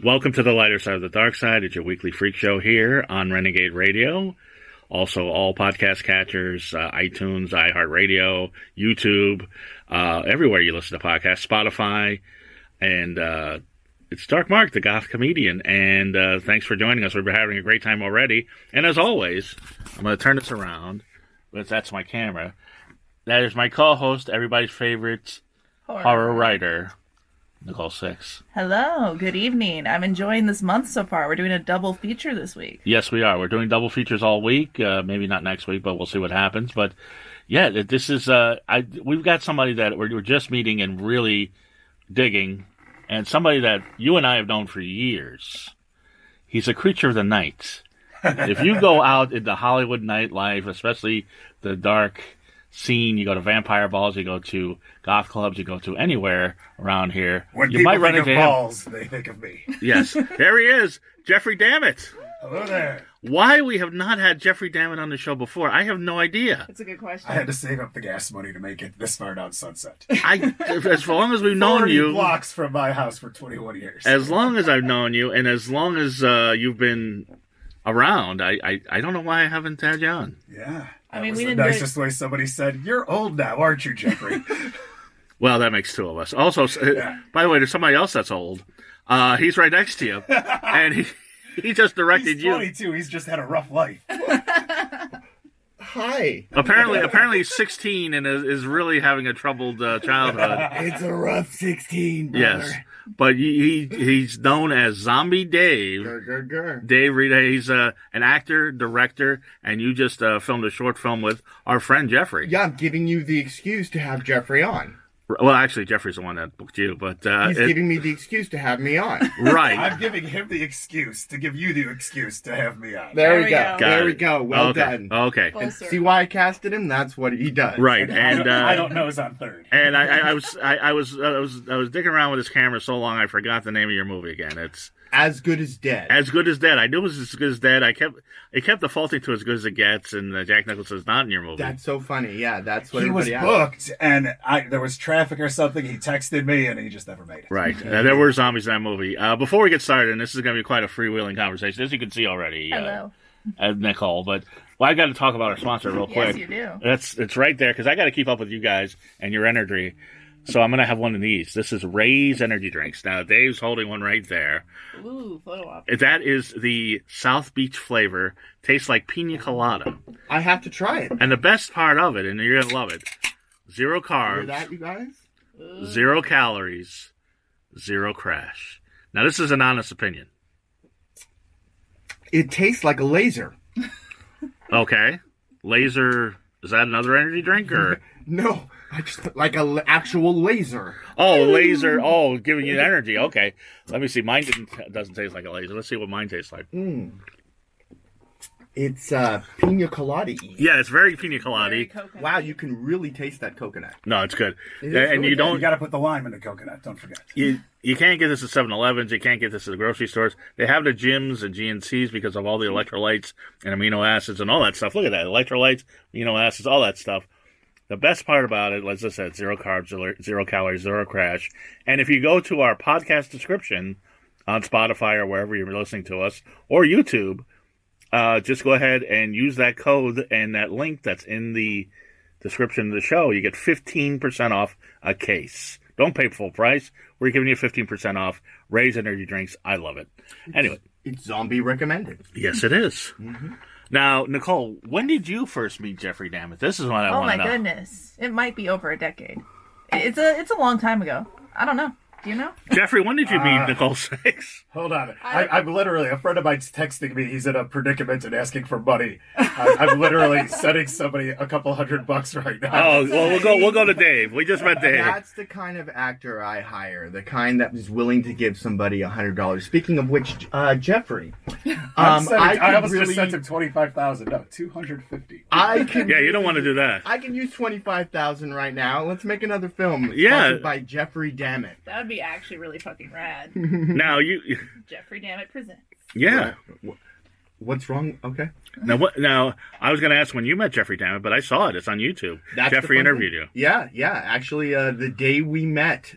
Welcome to the lighter side of the dark side. It's your weekly freak show here on Renegade Radio. Also, all podcast catchers, iTunes, iHeartRadio, YouTube, everywhere you listen to podcasts, Spotify, and it's Dark Mark, the goth comedian. And thanks for joining us. We've been having a great time already. And as always, I'm going to turn this around. That's my camera. That is my co-host, everybody's favorite horror writer, Nicole Six. Hello, good evening. I'm enjoying this month so far. We're doing a double feature this week. Yes, we are. We're doing double features all week. Maybe not next week, but we'll see what happens. But yeah, this is we've got somebody that we're just meeting and really digging, and somebody that you and I have known for years. He's a creature of the night. If you go out into Hollywood nightlife, especially the dark scene, you go to vampire balls, you go to goth clubs, you go to anywhere around here. When you people might run think into of him. balls, they think of me. Yes, there he is, Jeffrey Damnit. Hello there. Why we have not had Jeffrey Damnit on the show before, I have no idea. That's a good question. I had to save up the gas money to make it this far down Sunset. As long as we've known 40 you, blocks from my house for 21 years. as long as I've known you, and as long as you've been around, I don't know why I haven't had you on. Yeah. I mean, was we the didn't nicest way somebody said, "You're old now, aren't you, Jeffrey?" Well, that makes two of us. Also, by the way, there's somebody else that's old. He's right next to you, and he just directed He's you. 22. He's just had a rough life. Hi. Apparently, he's 16 and is really having a troubled childhood. It's a rough 16, brother. Yes, but he's known as Zombie Dave. Grr. Dave Reda. He's an actor, director, and you just filmed a short film with our friend Jeffrey. Yeah, I'm giving you the excuse to have Jeffrey on. Well, actually, Jeffrey's the one that booked you, but He's giving me the excuse to have me on. right. I'm giving him the excuse to give you the excuse to have me on. There we we go. go. There Got we it. go. Well Okay. done. Okay. Full circle. See why I casted him? That's what he does. Right, and I don't know. Is on third. And I was digging around with this camera so long I forgot the name of your movie again. It's As Good as Dead. As Good as Dead. I knew it was As Good as Dead. It kept defaulting to As Good as It Gets, and Jack Nicholson's not in your movie. That's so funny. Yeah, that's what He was everybody asked. booked, and there was traffic or something. He texted me, and he just never made it. Right. There were zombies in that movie. Before we get started, and this is going to be quite a freewheeling conversation, as you can see already, Hello. Nicole, but I got to talk about our sponsor real quick. Yes, you do. It's right there, because I got to keep up with you guys and your energy. So I'm going to have one of these. This is Ray's Energy Drinks. Now, Dave's holding one right there. Ooh, photo op. That is the South Beach flavor. Tastes like pina colada. I have to try it. And the best part of it, and you're going to love it, 0 Hear carbs, that, you guys? 0 calories, 0 crash. Now, this is an honest opinion. It tastes like a laser. Okay. Laser, is that another energy drink, or? No, I just like an actual laser. Oh, laser. Oh, giving you energy. Okay. Let me see. Mine doesn't taste like a laser. Let's see what mine tastes like. It's pina colada. Yeah, it's very pina Very colada. coconut. Wow, you can really taste that coconut. No, it's good. It is And really you good. You don't. got to put the lime in the coconut. Don't forget. You can't get this at 7-Elevens. You can't get this at the grocery stores. They have the gyms and GNCs because of all the electrolytes and amino acids and all that stuff. Look at that. Electrolytes, amino acids, all that stuff. The best part about it, as I said, 0 carbs, 0 calories, 0 crash. And if you go to our podcast description on Spotify or wherever you're listening to us, or YouTube, just go ahead and use that code and that link that's in the description of the show. You get 15% off a case. Don't pay full price. We're giving you 15% off. Ray's Energy Drinks. I love it. Anyway. It's zombie recommended. Yes, it is. Mm-hmm. Now, Nicole, when did you first meet Jeffrey Damnit? This is what I Oh want to my know. goodness. It might be over a decade. It's a long time ago. I don't know. Do you know? Jeffrey, when did you meet Nicole Six? Hold on. I'm literally, a friend of mine's texting me. He's in a predicament and asking for money. I'm literally sending somebody a couple $100 right now. Oh, well, we'll go to Dave. We just met Dave. That's the kind of actor I hire. The kind that is willing to give somebody $100. Speaking of which, Jeffrey, I almost really, just sent him $25,000. No, $250. I can. Yeah, you don't want to do that. I can use $25,000 right now. Let's make another film. Yeah. Sponsored by Jeffrey Damnit. That would be actually really fucking rad. Now, you... Jeffrey Damnit presents. Yeah. What's wrong? Okay. Now, Now, I was going to ask when you met Jeffrey Damnit, but I saw it. It's on YouTube. That's Jeffrey interviewed you. Yeah. Actually, the day we met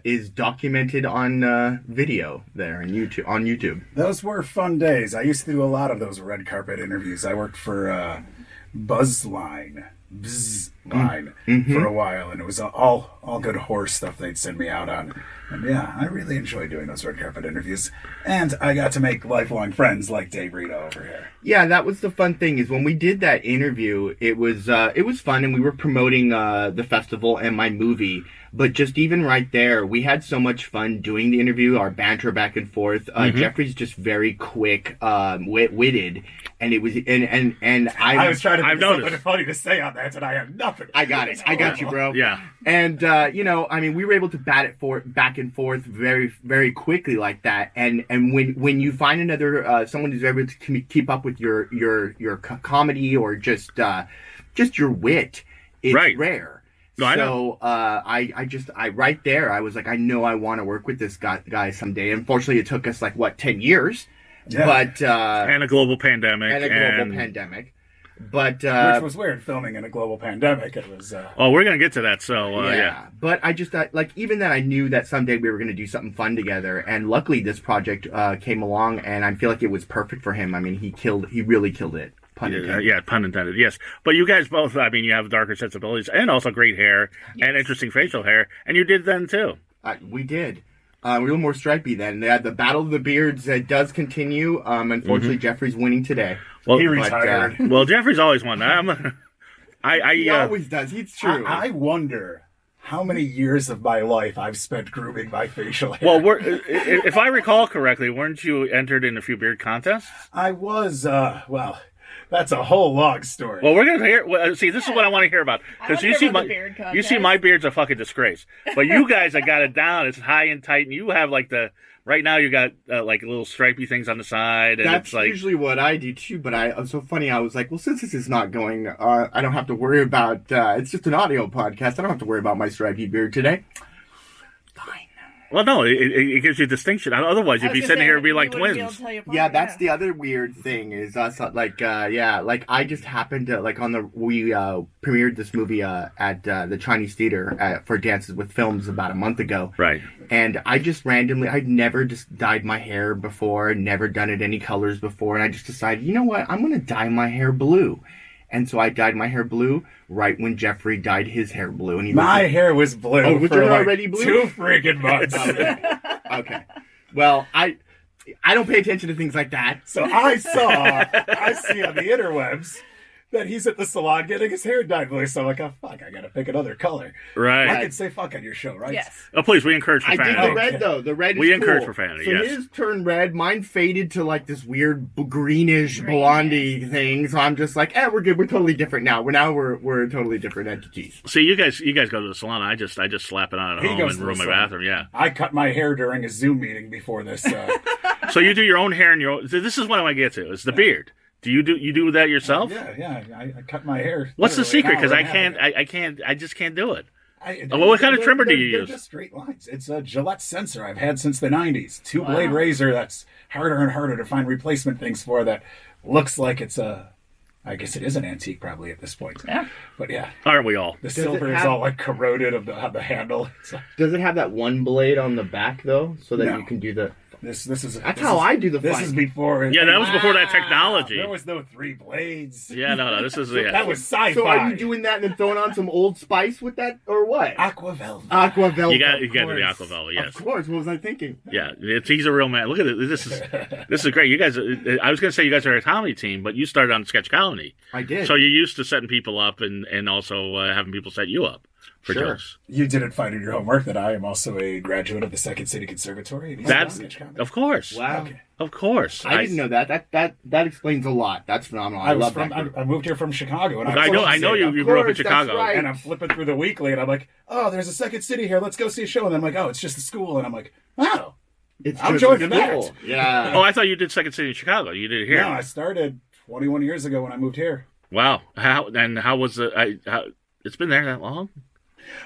is documented on video there on YouTube. Those were fun days. I used to do a lot of those red carpet interviews. I worked for Buzzline for a while, and it was all good horror stuff they'd send me out on. And yeah, I really enjoyed doing those red carpet interviews. And I got to make lifelong friends like Dave Reda over here. Yeah, that was the fun thing is when we did that interview, it was fun, and we were promoting the festival and my movie. But just even right there, we had so much fun doing the interview, our banter back and forth. Jeffrey's just very quick, witted, and it was and I was trying to I've think of something noticed. funny to say on that, and I have nothing. I got it. I got you, bro. Yeah. And we were able to bat it back and forth very, very quickly like that. And when you find another someone who's able to keep up with your comedy or just your wit, it's rare. No, I know. So I right there, I was like, I know I want to work with this guy someday. Unfortunately, it took us 10 years, but and a global pandemic. But which was weird, filming in a global pandemic. It was. Oh, we're gonna get to that. So yeah. But I just even then, I knew that someday we were going to do something fun together. And luckily, this project came along, and I feel like it was perfect for him. I mean, he really killed it. Pun intended. Yeah, pun intended. Yes, but you guys both. I mean, you have darker sensibilities and also great hair and interesting facial hair, and you did then too. We did. A little more stripy then. The Battle of the Beards does continue. Unfortunately, Jeffrey's winning today. Well, he retired. Well, Jeffrey's always won. He always does. It's true. I wonder how many years of my life I've spent grooming my facial hair. Well, if I recall correctly, weren't you entered in a few beard contests? I was. That's a whole long story. Well, we're gonna hear. Well, see, this is what I want to hear about because you see my beard's a fucking disgrace, but you guys have got it down. It's high and tight, and you have right now you got little stripy things on the side. And that's it's usually what I do too. But it's so funny. I was like, well, since this is not going, I don't have to worry about. It's just an audio podcast. I don't have to worry about my stripy beard today. Fine. Well, no, it gives you distinction. Otherwise, you'd be sitting here and be like twins. Yeah, that's the other weird thing is us I just happened to we premiered this movie at the Chinese Theater for Dances with Films about a month ago. Right. And I just randomly, I'd never just dyed my hair before, never done it any colors before, and I just decided, you know what, I'm going to dye my hair blue. And so I dyed my hair blue right when Jeffrey dyed his hair blue. And my hair was blue for already blue? 2 freaking months. Okay. Well, I don't pay attention to things like that. So I see on the interwebs that he's at the salon getting his hair dyed blue. So I'm like, oh, fuck, I got to pick another color. Right. I can say fuck on your show, right? Yes. Oh, please, we encourage profanity. I did the red, though. The red is We encourage cool. profanity, so yes. his turned red. Mine faded to this weird greenish blondie thing. So I'm just like, we're good. We're totally different now. We're totally different entities. See, you guys go to the salon. I just slap it on at home and ruin my bathroom. Yeah. I cut my hair during a Zoom meeting before this. So you do your own hair and your own. This is what I want to get to. It's the beard. Do you do that yourself? Yeah. I cut my hair. What's the secret? Because I just can't do it. What kind of trimmer do you use? They're just straight lines. It's a Gillette sensor I've had since the 90s. 2-blade razor that's harder and harder to find replacement things for that looks like it's I guess it is an antique probably at this point. Yeah. But yeah. Aren't we all? The silver is all corroded of the handle. Does it have that one blade on the back though? So that you can do the... This is I do the This fight. is before. Yeah, that was before that technology. There was no 3 blades. Yeah, no. This is That was sci-fi. So are you doing that and then throwing on some Old Spice with that, or what? Aqua Velvet. Aqua Velvet. You got to do the Aqua Velvet, yes. Of course. What was I thinking? Yeah, he's a real man. Look at it. This is great. You guys. I was going to say you guys are a comedy team, but you started on sketch comedy. I did. So you're used to setting people up and also having people set you up for jokes. You didn't find in your homework that I am also a graduate of the Second City Conservatory. That's of course. Wow. Okay. Of course. I didn't know that. That explains a lot. That's phenomenal. I love that. I moved here from Chicago. And I know you grew up in Chicago. Right. And I'm flipping through the weekly, and I'm like, oh, there's a Second City here. Let's go see a show. And then I'm like, oh, it's just a school. And I'm like, wow. I'm joining that. Yeah. Oh, I thought you did Second City in Chicago. You did it here. No, I started 21 years ago when I moved here. Wow. How was it? It's been there that long?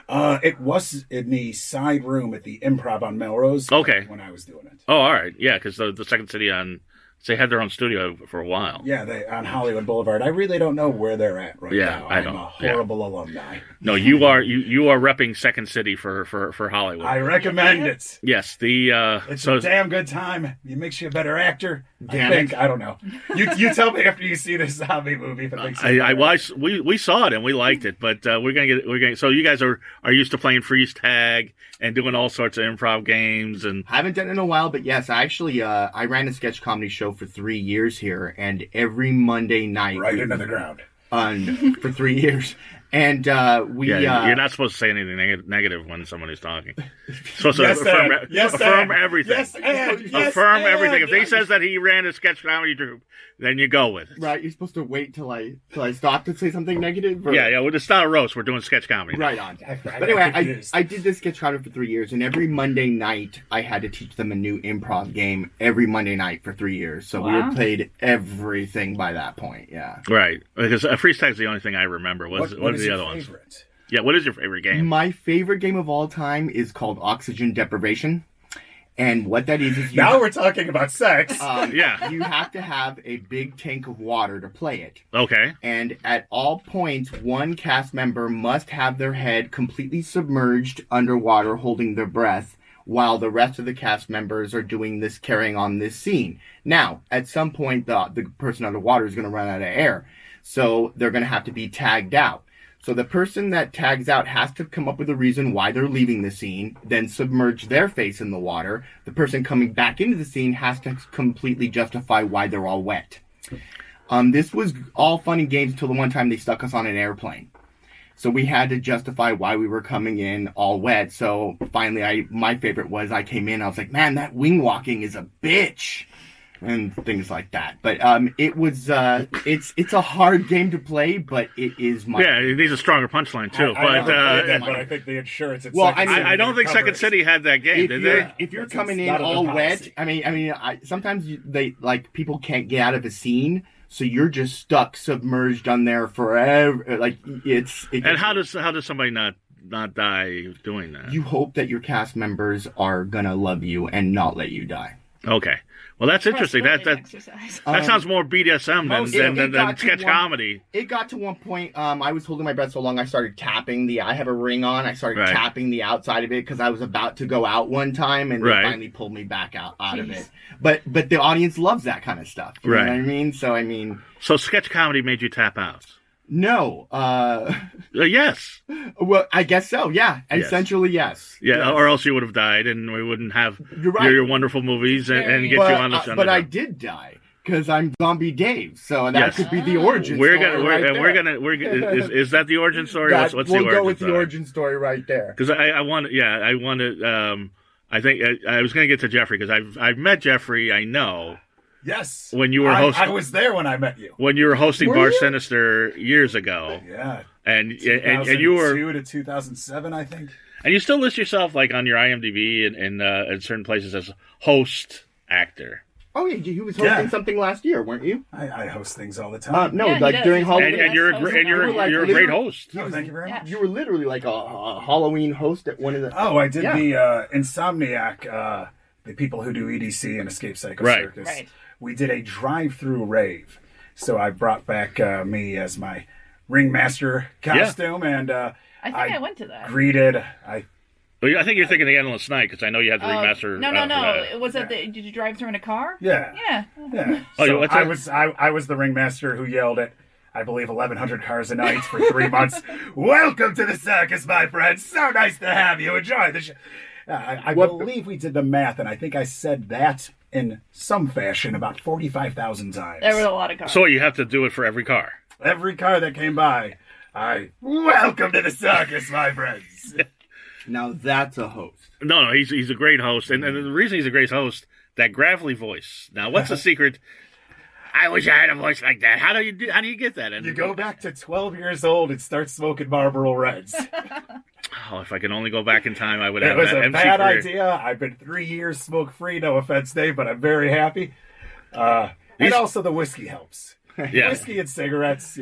It was in the side room at the Improv on Melrose. Okay. When I was doing it. Oh, all right. Yeah, because the Second City on So they had their own studio for a while. Yeah, they on Hollywood Boulevard. I really don't know where they're at right now. I I'm don't. a horrible alumni. No, you are repping Second City for Hollywood. I recommend it. Yes, It's a damn good time. It makes you a better actor. Damn I think. I don't know. You tell me after you see this zombie movie if it makes you we saw it and we liked it, but we're gonna. So you guys are used to playing freeze tag and doing all sorts of improv games and. I haven't done it in a while, but yes, I actually I ran a sketch comedy show for 3 years here, and every Monday night right into the ground. For 3 years, and you're not supposed to say anything negative when somebody's talking. You're supposed to affirm everything. Affirm everything. If he says that he ran a sketch comedy troupe, then you go with it. Right, you're supposed to wait till I stop to say something negative. Or... Yeah. Well, it's not a roast. We're doing sketch comedy. Right on. But anyway, I did this sketch comedy for 3 years, and every Monday night I had to teach them a new improv game every Monday night for 3 years. So we had played everything by that point. Yeah. Right, because freeze tag's the only thing I remember. What are the other ones? Yeah, what is your favorite game? My favorite game of all time is called Oxygen Deprivation. And what that is now we're talking about sex. You have to have a big tank of water to play it. Okay. And at all points, one cast member must have their head completely submerged underwater, holding their breath, while the rest of the cast members are doing this, carrying on this scene. Now, at some point, the person underwater is going to run out of air. So they're going to have to be tagged out. So the person that tags out has to come up with a reason why they're leaving the scene, then submerge their face in the water. The person coming back into the scene has to completely justify why they're all wet. This was all fun and games until the one time they stuck us on an airplane. So we had to justify why we were coming in all wet. So finally, my favorite was I came in, I was like, man, that wing walking is a bitch. And things like that, but it was it's a hard game to play, but it is my it needs a stronger punchline too. But I think the insurance. I don't think Second City had that game. Did they? If you're coming in all wet, sometimes people can't get out of a scene, so you're just stuck submerged on there forever. Like And how does somebody not die doing that? You hope that your cast members are gonna love you and not let you die. Okay. Well, that's interesting. That sounds more BDSM than sketch comedy. It got to one point, I was holding my breath so long, I started tapping I have a ring on, I started tapping the outside of it because I was about to go out one time, and they finally pulled me back out of it. But the audience loves that kind of stuff. You know what I mean? So sketch comedy made you tap out? No. Yes. Well, I guess so, yeah. Yes. Essentially, yes. Yeah, yes. Or else you would have died, and we wouldn't have your wonderful movies and get you on the show. But I did die, because I'm Zombie Dave, so that could be the origin story. Is that the origin story? What's the origin story? We'll go with the origin story right there. Because I want to, I think I was going to get to Jeffrey, because I've met Jeffrey, I know. Yes. When you were hosting, I was there when I met you. When you were hosting Bar Sinister years ago. Yeah. And you were 2002 to 2007, I think. And you still list yourself like on your IMDb and in certain places as host actor. Oh yeah, you was hosting something last year, weren't you? I host things all the time. During Halloween. And you're a great host. Oh, thank you very much. You were literally like a Halloween host at one of the. Oh, I did the Insomniac. The people who do EDC and Escape Psycho Circus. Right. We did a drive-through rave. So I brought back me as my ringmaster costume, and I think I went to that. Greeted. I think you're thinking the Endless Night, because I know you had the ringmaster. No. Was that did you drive through in a car? Yeah. Yeah. So I was the ringmaster who yelled at, I believe, 1,100 cars a night for 3 months. Welcome to the circus, my friends. So nice to have you. Enjoy the show. I believe we did the math, and I think I said that in some fashion about 45,000 times. There were a lot of cars. So you have to do it for every car. Every car that came by, welcome to the circus, my friends. Now that's a host. No, he's a great host, and the reason he's a great host, that gravelly voice. Now, what's the secret? I wish I had a voice like that. How do you get that? You go back to 12 years old and start smoking Marlboro Reds. Oh, if I could only go back in time, I would have. It was a bad idea. I've been 3 years smoke-free. No offense, Dave, but I'm very happy. And also the whiskey helps. Yeah. Whiskey and cigarettes,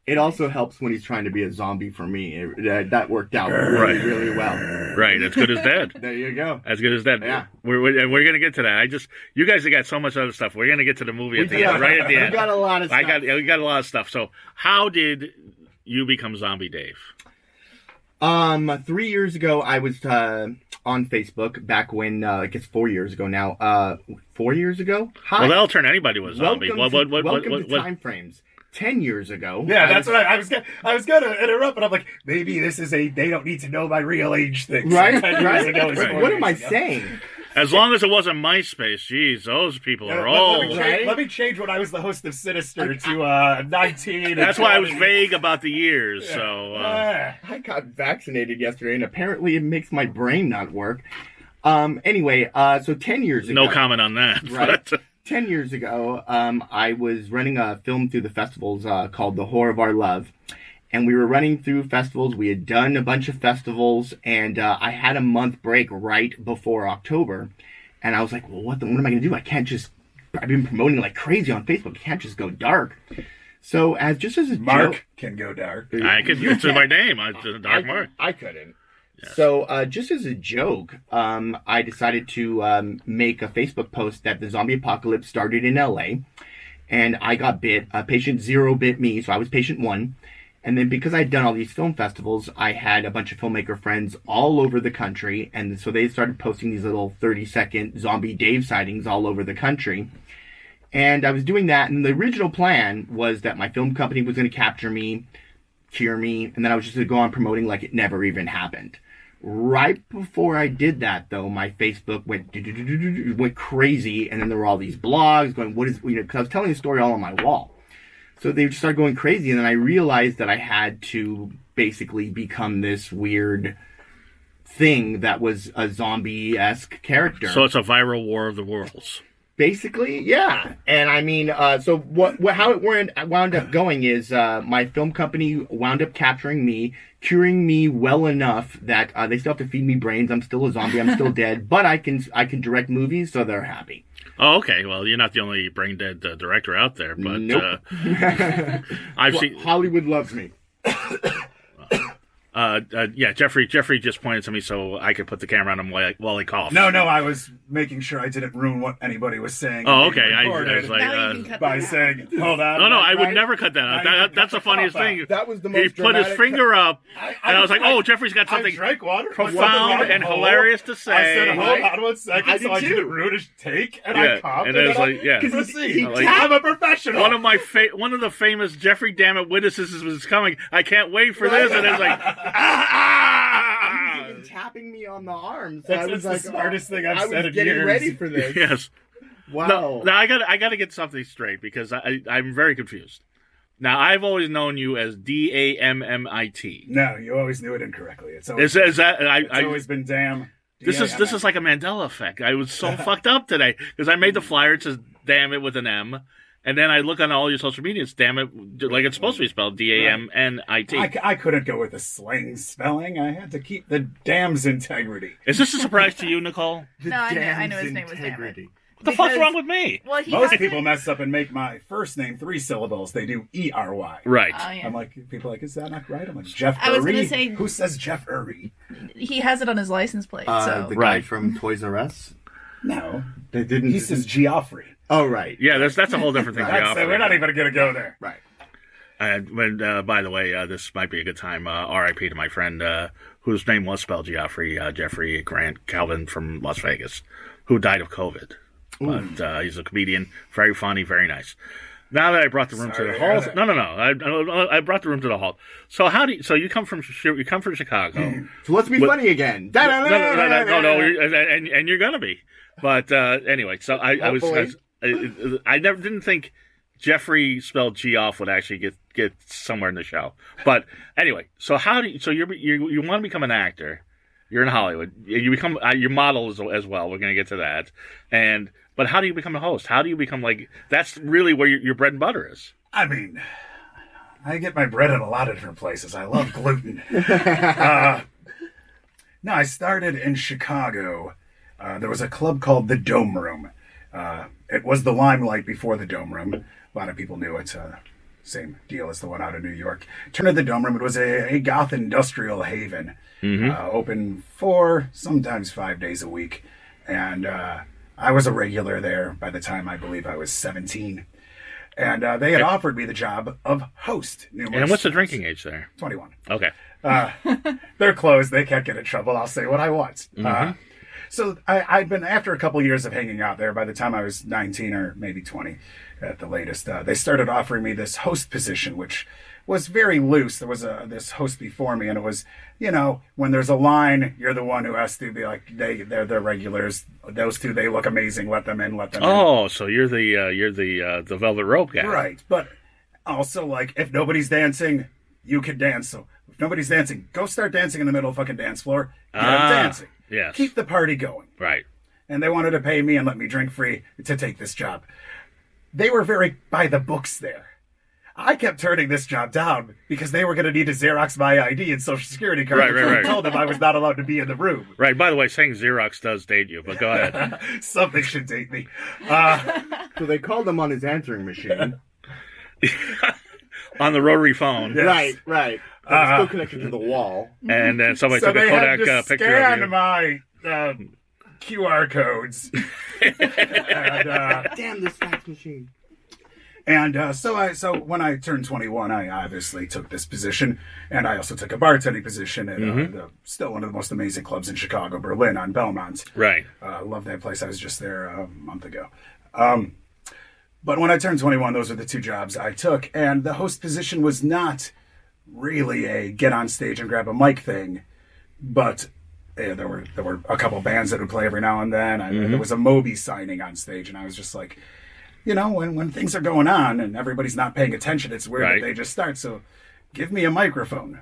It also helps when he's trying to be a zombie for me. That worked out really, really well. Right, as good as dead. There you go. As good as dead. Yeah. We're gonna get to that. You guys have got so much other stuff. We're gonna get to the movie at the end, right at the end. We got a lot of stuff. We got a lot of stuff. So, how did you become Zombie Dave? 3 years ago, I was on Facebook back when I guess 4 years ago now. 4 years ago. Hi. Well, that'll turn anybody with zombie. Welcome to time frames. 10 years ago. Yeah, that's what I was. I was gonna interrupt, but I'm like, maybe this is they don't need to know my real age thing. Right. 10 years ago is 4 What am I years ago. saying? As long as it wasn't MySpace, geez, those people are old. Let me change when I was the host of Sinister to 19. That's why I was vague about the years. So I got vaccinated yesterday, and apparently it makes my brain not work. Anyway, so 10 years ago. no comment on that. Right. But, 10 years ago, I was running a film through the festivals called The Horror of Our Love. And we were running through festivals. We had done a bunch of festivals, and I had a month break right before October. And I was like, well, what am I going to do? I've been promoting like crazy on Facebook. I can't just go dark. So as a Mark joke, can go dark. I could. It's in my name. Dark Mark. I couldn't. Yes. So just as a joke, I decided to make a Facebook post that the zombie apocalypse started in LA, and I got bit. Patient 0 bit me, so I was patient 1. And then because I'd done all these film festivals, I had a bunch of filmmaker friends all over the country, and so they started posting these little 30-second zombie Dave sightings all over the country. And I was doing that, and the original plan was that my film company was going to capture me, cure me, and then I was just going to go on promoting like it never even happened. Right before I did that, though, my Facebook went crazy, and then there were all these blogs going, because I was telling the story all on my wall. So they just started going crazy, and then I realized that I had to basically become this weird thing that was a zombie-esque character. So it's a viral war of the worlds. Basically, yeah. And I mean, so how it wound up going is my film company wound up capturing me, curing me well enough that they still have to feed me brains. I'm still a zombie. I'm still dead, but I can direct movies, so they're happy. Oh, okay. Well, you're not the only brain dead director out there, but nope. I've seen Hollywood loves me. Yeah, Jeffrey just pointed to me so I could put the camera on him while he coughed. No, I was making sure I didn't ruin what anybody was saying. Oh, okay. I Recorded was like, Now you can cut by that out. saying, hold on. no, I would right? never cut that out. That's the funniest thing. That was the He most put his dramatic finger up, I and I was like, I- oh, Jeffrey's got I something drank water. profound and hilarious to say. I said, hold Right? on 1 second, I so did I too. didn't ruin his take, and Yeah, I coughed. and it was then like, yeah. Proceed. Like- I'm a professional. One of the famous Jeffrey Damnit witnesses was coming. I can't wait for this, and it's like, He was even tapping me on the arm. So That's I was the like, smartest thing I've I said was in getting years. ready for this. yes. Wow. No, I got to get something straight because I'm very confused. Now, I've always known you as Dammit. No, you always knew it incorrectly. It's always, It's always been damn. This is like a Mandela effect. I was so fucked up today because I made the flyer. It says "damn it" with an M, and then I look on all your social media. It's "damn it" like it's supposed to be spelled Damnit. I couldn't go with the slang spelling. I had to keep the dam's integrity. Is this a surprise to you, Nicole? The No, I knew damn's his name was integrity. What the fuck's wrong with me? Well, he Most has people it- mess up and make my first name 3 syllables. They do ERY. Right. Oh, yeah. I'm like, people are like, is that not right? I'm like, Jeff I was Uri? gonna say- Who says Jeff Uri? He has it on his license plate. So The guy Right. from Toys R Us. No. They didn't. He says Geoffrey. Oh right. Yeah, that's a whole different thing. We're not even going to go there. Right. By the way, this might be a good time. R.I.P. to my friend whose name was spelled Geoffrey, Jeffrey Grant Calvin from Las Vegas, who died of COVID. But he's a comedian, very funny, very nice. Now that I brought the room Sorry to the to hear hall, that. no, I brought the room to the hall. So you come from Chicago? So let's be funny again. No, and you're gonna be. But anyway, so I didn't think Jeffrey spelled G off would actually get somewhere in the show. But anyway, so you want to become an actor? You're in Hollywood. You become your model as well. We're gonna get to that. But how do you become a host? How do you become that's really where your bread and butter is? I mean, I get my bread in a lot of different places. I love gluten. No, I started in Chicago. There was a club called the Dome Room. It was the Limelight before the Dome Room. A lot of people knew it. same deal as the one out of New York. Turn of the Dome Room, it was a goth industrial haven. Open 4, sometimes 5 days a week. And I was a regular there by the time I believe I was 17. And they had offered me the job of host. And what's the drinking age there? 21. Okay. They're closed. They can't get in trouble. I'll say what I want. So I'd been, after a couple years of hanging out there, by the time I was 19 or maybe 20 at the latest, they started offering me this host position, which was very loose. There was this host before me, and it was, when there's a line, you're the one who has to be like, they're the regulars. Those two, they look amazing. Let them in. Oh, so you're the velvet rope guy, right? But also, like, if nobody's dancing, you can dance. So if nobody's dancing, go start dancing in the middle of the fucking dance floor. Get them dancing. Yes. Keep the party going. Right. And they wanted to pay me and let me drink free to take this job. They were very by the books there. I kept turning this job down because they were going to need to Xerox my ID and social security card. Right. I told them I was not allowed to be in the room. Right. By the way, saying Xerox does date you, but go ahead. Something should date me. So they called him on his answering machine. On the rotary phone. Yes. Right. But it's still connected to the wall. And then somebody So took a they Kodak had to picture of scan you. my QR codes. And, Damn this fax machine. And so when I turned 21, I obviously took this position, and I also took a bartending position at still one of the most amazing clubs in Chicago, Berlin, on Belmont. Right. Love that place. I was just there a month ago. But when I turned 21, those were the 2 jobs I took, and the host position was not really a get on stage and grab a mic thing, but there were a couple bands that would play every now and then. There was a Moby signing on stage, and I was just like, when things are going on and everybody's not paying attention, it's weird that they just start. So give me a microphone.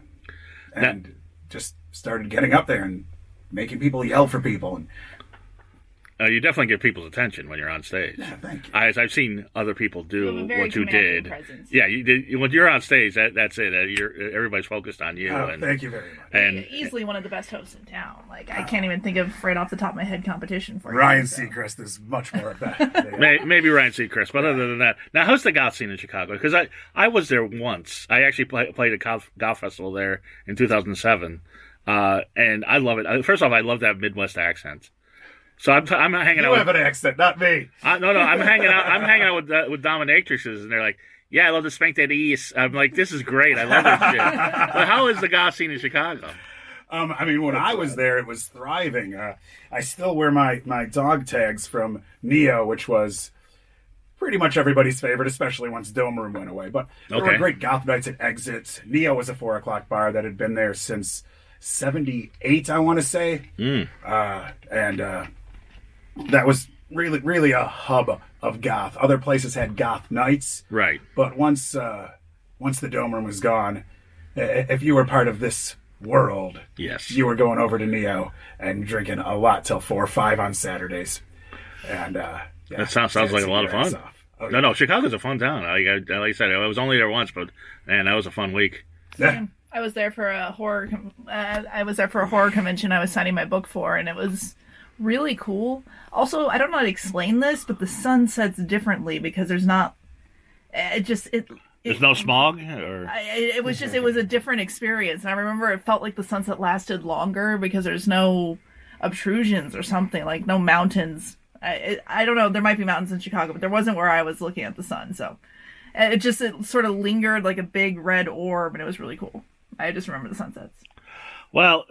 And just started getting up there and making people yell for people. And you definitely get people's attention when you're on stage. yeah, thank you. I've seen other people do You have a very what you commanding did. presence. Yeah, you did. When you're on stage, that's it. Everybody's focused on you. Oh, and, thank you very much. And Easily one of the best hosts in town. Like, I can't even think of right off the top of my head competition for Ryan you, so. Seacrest is much more at that. maybe Ryan Seacrest, but other than that, now how's the goth scene in Chicago? Because I was there once. I actually played a goth festival there in 2007, and I love it. First off, I love that Midwest accent. So I'm hanging out. You have an accent, not me. No, I'm hanging out. I'm hanging out with dominatrixes, and they're like, "Yeah, I love to spank that east." I'm like, "This is great. I love this shit." But how is the goth scene in Chicago? When I was there, it was thriving. I still wear my dog tags from Neo, which was pretty much everybody's favorite, especially once Dome Room went away. But there were great goth nights at Exit. Neo was a 4 o'clock bar that had been there since '78, I want to say. That was really a hub of goth. Other places had goth nights. Right. But once the Dome Room was gone, if you were part of this world, Yes. you were going over to Neo and drinking a lot till 4 or 5 on Saturdays. And That sounds like a lot of fun. Oh, yeah. No, Chicago's a fun town. Like I said, I was only there once, but man, that was a fun week. Yeah. I was there for a horror. I was there for a horror convention. I was signing my book for, and it was really cool. Also, I don't know how to explain this, but the sun sets differently because there's not. There's no smog, or it was a different experience, and I remember it felt like the sunset lasted longer because there's no obtrusions or something, like no mountains. I don't know. There might be mountains in Chicago, but there wasn't where I was looking at the sun. So it sort of lingered like a big red orb, and it was really cool. I just remember the sunsets. Well,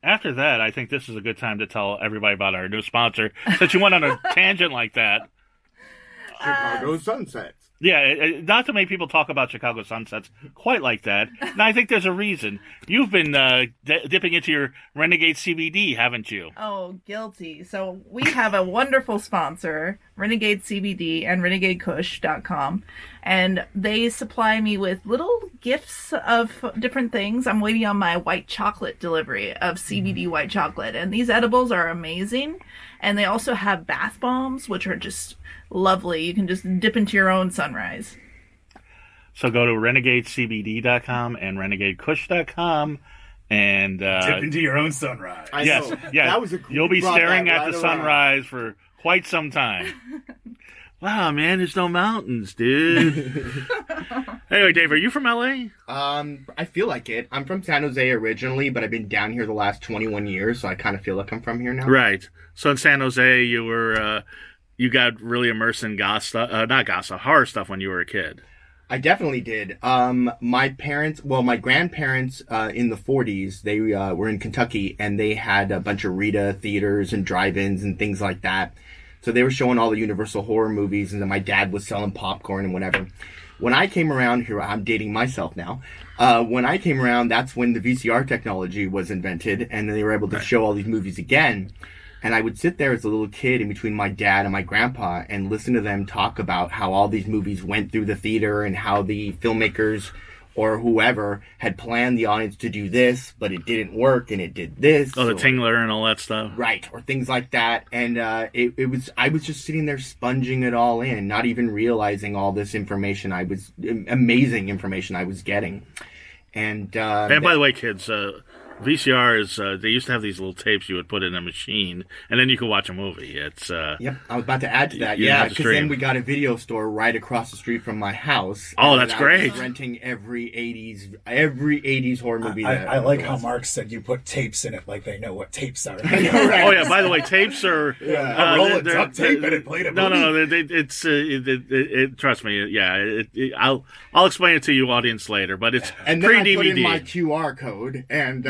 after that, I think this is a good time to tell everybody about our new sponsor. Since you went on a tangent like that. Chicago sunsets. Yeah, not to make people talk about Chicago sunsets quite like that. And I think there's a reason. You've been dipping into your Renegade CBD, haven't you? Oh, guilty. So we have a wonderful sponsor, Renegade CBD and RenegadeKush.com. And they supply me with little gifts of different things. I'm waiting on my white chocolate delivery of CBD white chocolate. And these edibles are amazing. And they also have bath bombs, which are just lovely. You can just dip into your own sunrise. So go to renegadecbd.com and renegadekush.com and dip into your own sunrise. Yes. That was you'll be staring at the sunrise for quite some time. Wow, man, there's no mountains, dude. Anyway, Dave, are you from LA? I feel like it. I'm from San Jose originally, but I've been down here the last 21 years, so I kind of feel like I'm from here now. Right. So in San Jose, you were you got really immersed in goth stuff, not goth stuff, horror stuff when you were a kid. I definitely did. My grandparents in the 40s, they were in Kentucky, and they had a bunch of Reda theaters and drive-ins and things like that. So they were showing all the Universal horror movies, and then my dad was selling popcorn and whatever. When I came around here, I'm dating myself now. When I came around, that's when the VCR technology was invented, and they were able to show all these movies again. And I would sit there as a little kid in between my dad and my grandpa and listen to them talk about how all these movies went through the theater and how the filmmakers or whoever had planned the audience to do this, but it didn't work and it did this. Oh, the Tingler and all that stuff. Right, or things like that. And I was just sitting there sponging it all in, not even realizing all this information amazing information I was getting. And by the way, kids, VCR is, they used to have these little tapes you would put in a machine, and then you could watch a movie. It's Yep, I was about to add to that. You Yeah, because then we got a video store right across the street from my house. Oh, that's great. I was renting every 80s horror movie. I like how Mark said you put tapes in it like they know what tapes are. I know, right? Oh yeah. By the way, tapes are A roll of duct tape and it played a movie. No. It's trust me. Yeah. I'll explain it to you, audience, later. But it's And then pre-DVD. I put in my QR code and.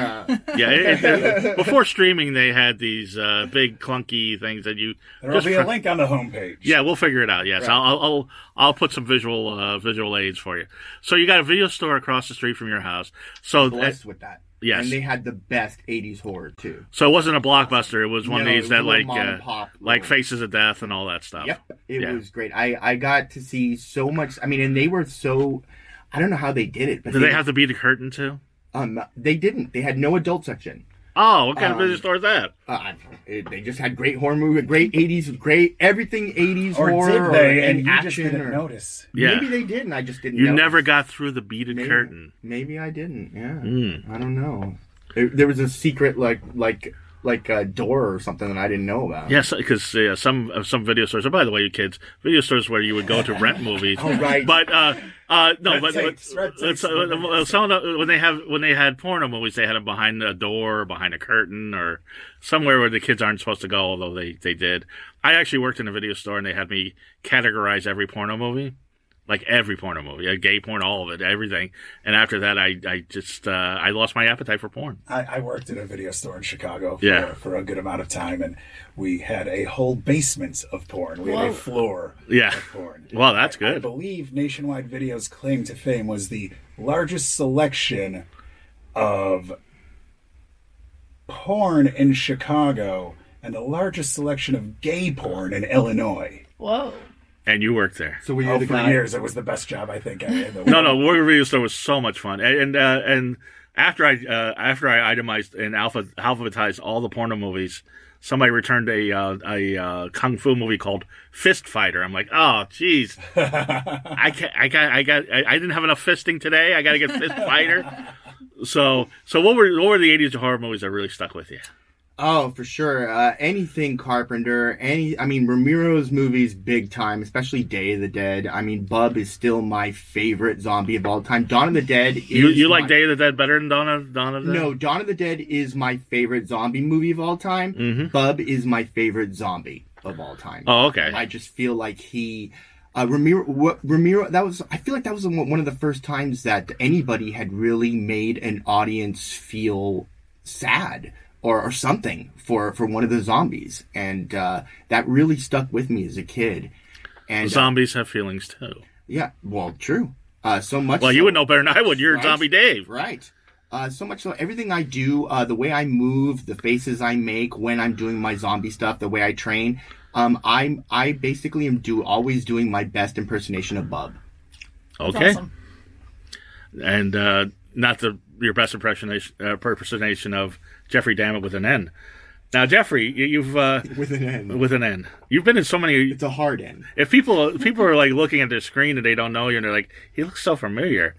Yeah. Before streaming, they had these big clunky things that you. There'll be a link on the homepage. Yeah, we'll figure it out. Yes, Right. I'll put some visual aids for you. So you got a video store across the street from your house. So blessed with that. Yes. And they had the best 80s horror too. So it wasn't a Blockbuster. It was one of No, these it that was a little mom and pop like little- Faces of Death and all that stuff. Yep. It was great. I got to see so much. I mean, and they were so. I don't know how they did it, but Did they have to beat a curtain too? They didn't. They had no adult section. Oh, what kind of video store is that? They just had great horror movie, great 80s, great everything 80s Or horror did they? And and you action. just didn't notice. Yeah. Maybe they did, and I just didn't. You notice. never got through the beaded curtain. Maybe I didn't. Yeah. I don't know. There was a secret like a door or something that I didn't know about. Yes, because some video stores. Oh, by the way, you kids, video stores where you would go to rent movies. Oh, right. But no, Red tapes, when they had porno movies, they had them behind a door, behind a curtain, or somewhere where the kids aren't supposed to go. Although they did. I actually worked in a video store, and they had me categorize every porno movie. Like every porno movie, gay porn, all of it, everything. And after that, I just I lost my appetite for porn. I worked in a video store in Chicago for a good amount of time, and we had a whole basement of porn. We had a floor of porn. Well, that's good. I believe Nationwide Video's claim to fame was the largest selection of porn in Chicago and the largest selection of gay porn in Illinois. Whoa. And you worked there. So were you the For guy? years, it was the best job I think I had in the world. No, Warrior Video Store was so much fun. And after I itemized and alphabetized all the porno movies, somebody returned a kung fu movie called Fist Fighter. I'm like, oh, jeez, I didn't have enough fisting today. I got to get Fist Fighter. So what were the 80s horror movies that really stuck with you? Oh, for sure. Anything Carpenter, Ramiro's movies, big time, especially Day of the Dead. I mean, Bub is still my favorite zombie of all time. Dawn of the Dead is... You like Day of the Dead better than Dawn of the Dead? No, Dawn of the Dead is my favorite zombie movie of all time. Mm-hmm. Bub is my favorite zombie of all time. Oh, okay. I just feel like he... Ramiro, I feel like that was one of the first times that anybody had really made an audience feel sad. Or something for one of the zombies, and that really stuck with me as a kid. And zombies have feelings too. Yeah, well, true. So much. Well, you would know better than I would. You're right? Zombie Dave, right? So much so, everything I do, the way I move, the faces I make when I'm doing my zombie stuff, the way I train, I basically am always doing my best impersonation of Bub. Okay. Awesome. And not your best impersonation of Jeffrey Damnit with an N. Now, Jeffrey, you've With an N. with an N. You've been in so many. It's a hard N. If people are like looking at their screen and they don't know you, and they're like, he looks so familiar.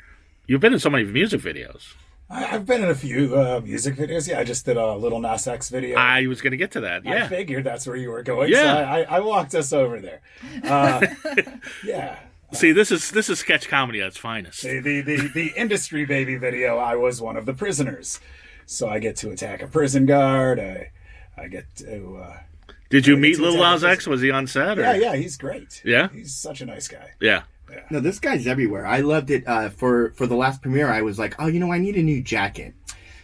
You've been in so many music videos. I've been in a few music videos. Yeah, I just did a Lil Nas X video. I was going to get to that. Yeah. I figured that's where you were going. Yeah. So I walked us over there. Yeah. See, this is sketch comedy at its finest. The industry baby video, I was one of the prisoners. So I get to attack a prison guard. I get to... Did you meet Lil Nas X? Was he on set? Or? Yeah, he's great. Yeah? He's such a nice guy. Yeah. No, this guy's everywhere. I loved it. For the last premiere, I was like, oh, I need a new jacket.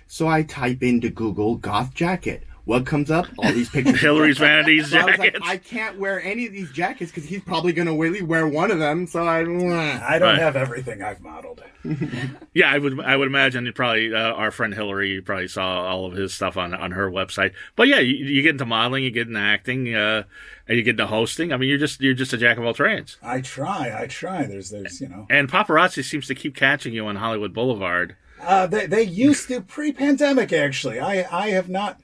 So I type into Google goth jacket. What comes up? All these pictures. Hillary's Vanities So I was jackets. like, I can't wear any of these jackets because he's probably going to really wear one of them. So I don't Right. have everything I've modeled. Yeah, I would imagine you probably our friend Hillary, you probably saw all of his stuff on her website. But yeah, you get into modeling, you get into acting, and you get into hosting. I mean, you're just a jack of all trades. I try. There's And paparazzi seems to keep catching you on Hollywood Boulevard. They used to pre-pandemic, actually. I have not...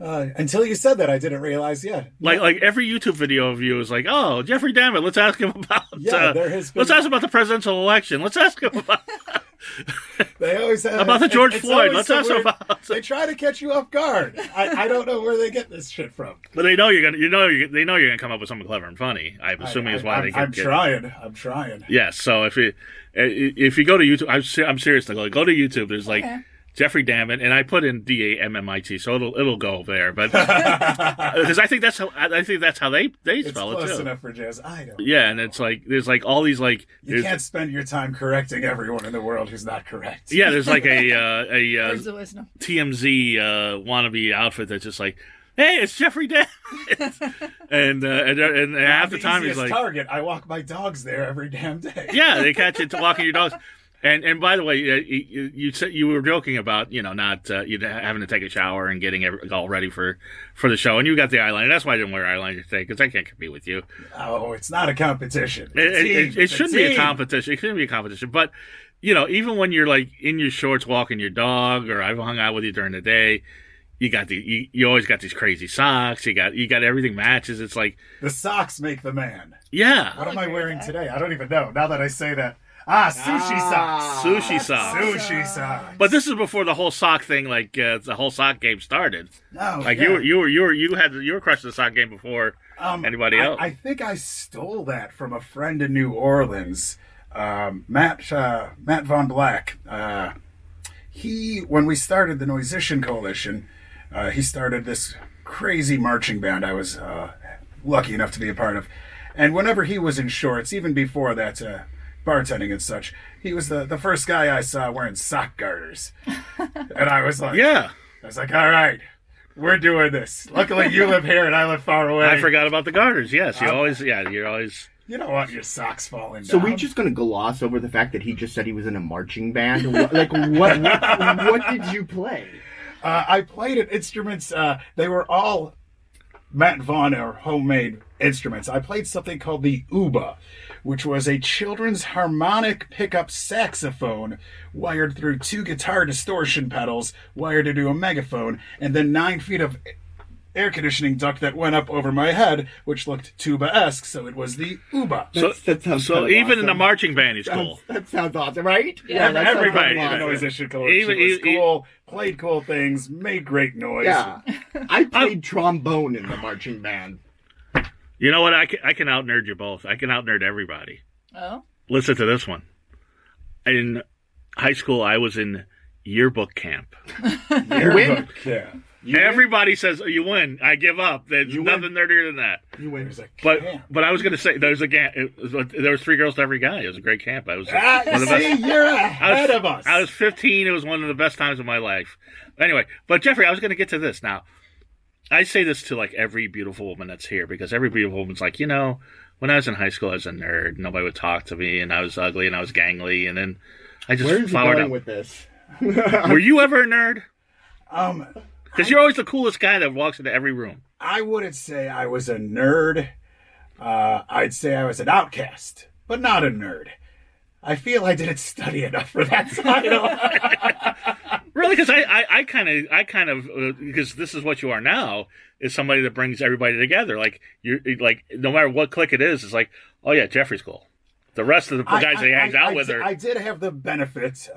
until you said that, I didn't realize. Yeah, Like every YouTube video of you is like, oh, Jeffrey Damnit, let's ask him about. there has been... Let's ask him about the presidential election. Let's ask him about. They always have About the George it's Floyd. always Let's ask so him weird. about. They try to catch you off guard. I don't know where they get this shit from. But they know you're gonna. They know you're gonna come up with something clever and funny. I'm assuming is why they. I'm trying. I'm trying. Yes. So if you go to YouTube, I'm serious. Go to YouTube. There's like. Okay. Jeffrey Damnit, and I put in Dammit, so it'll go there. But because I think that's how they It's spell it close too. enough for jazz. I don't. Yeah, and it's like there's like all these like You can't spend your time correcting everyone in the world who's not correct. yeah, there's like a There's the wisdom. TMZ wannabe outfit that's just like, hey, it's Jeffrey Damnit, and half the time he's easiest like, Target. I walk my dogs there every damn day. yeah, they catch you walking your dogs. And by the way, you said you were joking about not you having to take a shower and getting all ready for the show, and you got the eyeliner. That's why I didn't wear eyeliner today because I can't compete with you. Oh, it's not a competition. It shouldn't be a competition. It shouldn't be a competition. But even when you're like in your shorts walking your dog, or I've hung out with you during the day, you always got these crazy socks. You got everything matches. It's like The socks make the man. yeah, What am I wearing today? I don't even know. Now that I say that. Sushi socks. sushi socks. Sushi socks. But this is before the whole sock thing, like the whole sock game started. No, Like yeah. you were crushing the sock game before anybody else. I think I stole that from a friend in New Orleans, Matt Von Black. When we started the Noisician Coalition, he started this crazy marching band I was lucky enough to be a part of. And whenever he was in shorts, even before that, bartending and such, he was the first guy I saw wearing sock garters. And I was like, yeah, all right, we're doing this. Luckily, you live here and I live far away. I forgot about the garters. Yes, you're always. You don't want your socks falling So down. we're just going to gloss over the fact that he just said he was in a marching band? What did you play? I played at instruments. They were all Matt Vaughn or homemade instruments. I played something called the Uba, which was a children's harmonic pickup saxophone wired through 2 guitar distortion pedals wired into a megaphone, and then 9 feet of air conditioning duct that went up over my head, which looked tuba-esque, so it was the Uba. That sounds So kind of even in the awesome. marching band, he's cool. That sounds awesome, right? Yeah, that sounds Everybody awesome. in the Noisician Coalition Even- was cool, played cool things, made great noise. Yeah. I played trombone in the marching band. You know what? I can out nerd you both. I can out nerd everybody. Oh. Listen to this one. In high school, I was in yearbook camp. You win. Yeah. Everybody says, oh, you win. I give up. There's nothing nerdier than that. You win. There's a But camp. I was going to say, there was 3 girls to every guy. It was a great camp. I was one of the See, best. you're ahead of us. I was 15. It was one of the best times of my life. Anyway, but Jeffrey, I was going to get to this. Now, I say this to like every beautiful woman that's here because every beautiful woman's like, when I was in high school, I was a nerd. Nobody would talk to me, and I was ugly, and I was gangly, and then I just Where's you followed going up. with this? Were you ever a nerd? Um, Because you're always the coolest guy that walks into every room. I wouldn't say I was a nerd. I'd say I was an outcast, but not a nerd. I feel I didn't study enough for that title. Really? Because I kind of because this is what you are now is somebody that brings everybody together. Like you're like no matter what clique it is, it's like, oh yeah, Jeffrey's cool. The rest of the guys that he hangs out with are I did have the benefit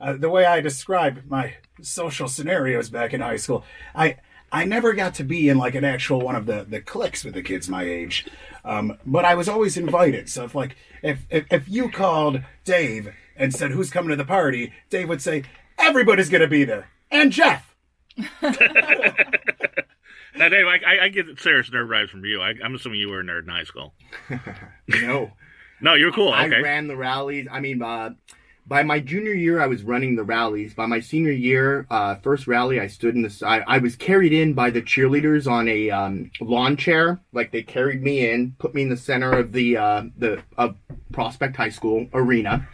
the way I describe my social scenarios back in high school, I never got to be in like an actual one of the cliques with the kids my age, but I was always invited. So if you called Dave and said who's coming to the party, Dave would say everybody's gonna be there, and Jeff. Now, Dave, I get serious nerd vibes from you. I'm assuming you were a nerd in high school. No. No, you were cool. Okay. I ran the rallies. I mean, by my junior year, I was running the rallies. By my senior year, first rally, I stood in the side. I was carried in by the cheerleaders on a lawn chair. Like, they carried me in, put me in the center of the Prospect High School arena.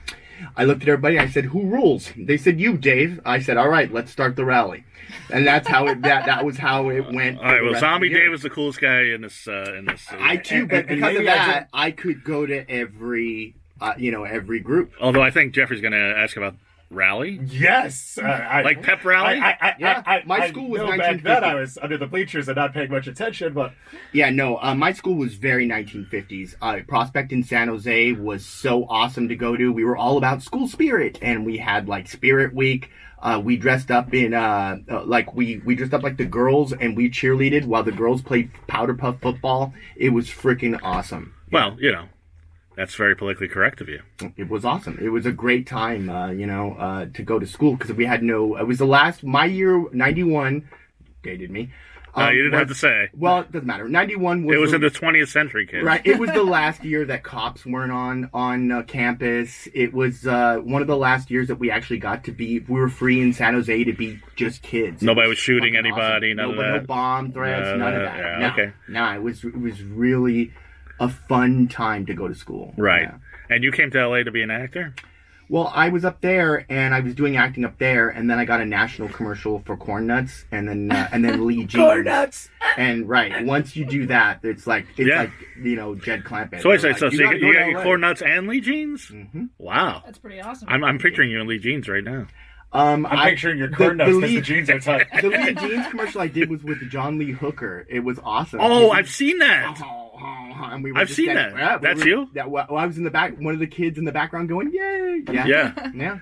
I looked at everybody. I said, "Who rules?" They said, "You, Dave." I said, "All right, let's start the rally." And that's how that was how it went. All right. Well, Zombie Dave was the coolest guy in this. I too, but because of that, I could go to every group. Although I think Jeffrey's going to ask about rally. Yes, like pep rally. My school was 1950. Back then I was under the bleachers and not paying much attention, but yeah, no, my school was very 1950s. Prospect in San Jose was so awesome to go to. We were all about school spirit, and we had like Spirit Week. We dressed up in we dressed up like the girls, and we cheerleaded while the girls played powder puff football. It was freaking awesome. Well, that's very politically correct of you. It was awesome. It was a great time, to go to school, because we had it was my year, 91, dated me. You didn't have to say. Well, it doesn't matter. 91 was... It was in the 20th century, kid. Right. It was the last year that cops weren't on campus. It was one of the last years that we actually got to be... We were free in San Jose to be just kids. Nobody was shooting anybody, awesome. none of that. No bomb threats, none of that. Yeah, no, okay. No, it was really a fun time to go to school. Right. Yeah. And you came to LA to be an actor? Well, I was up there, and I was doing acting up there, and then I got a national commercial for Corn Nuts, and then Lee Jeans. Corn Nuts! And right, once you do that, it's like Jed Clampett. So I say, like, you got your Corn Nuts and Lee Jeans? Mm-hmm. Wow. That's pretty awesome. I'm picturing you in Lee Jeans right now. I'm picturing your Corn Nuts because the jeans are tight. The Lee Jeans commercial I did was with John Lee Hooker. It was awesome. Oh, I've seen that. And we were I've seen that. Yeah, That's you? Yeah, well, I was in the back, one of the kids in the background going, "Yay!" Yeah. Yeah.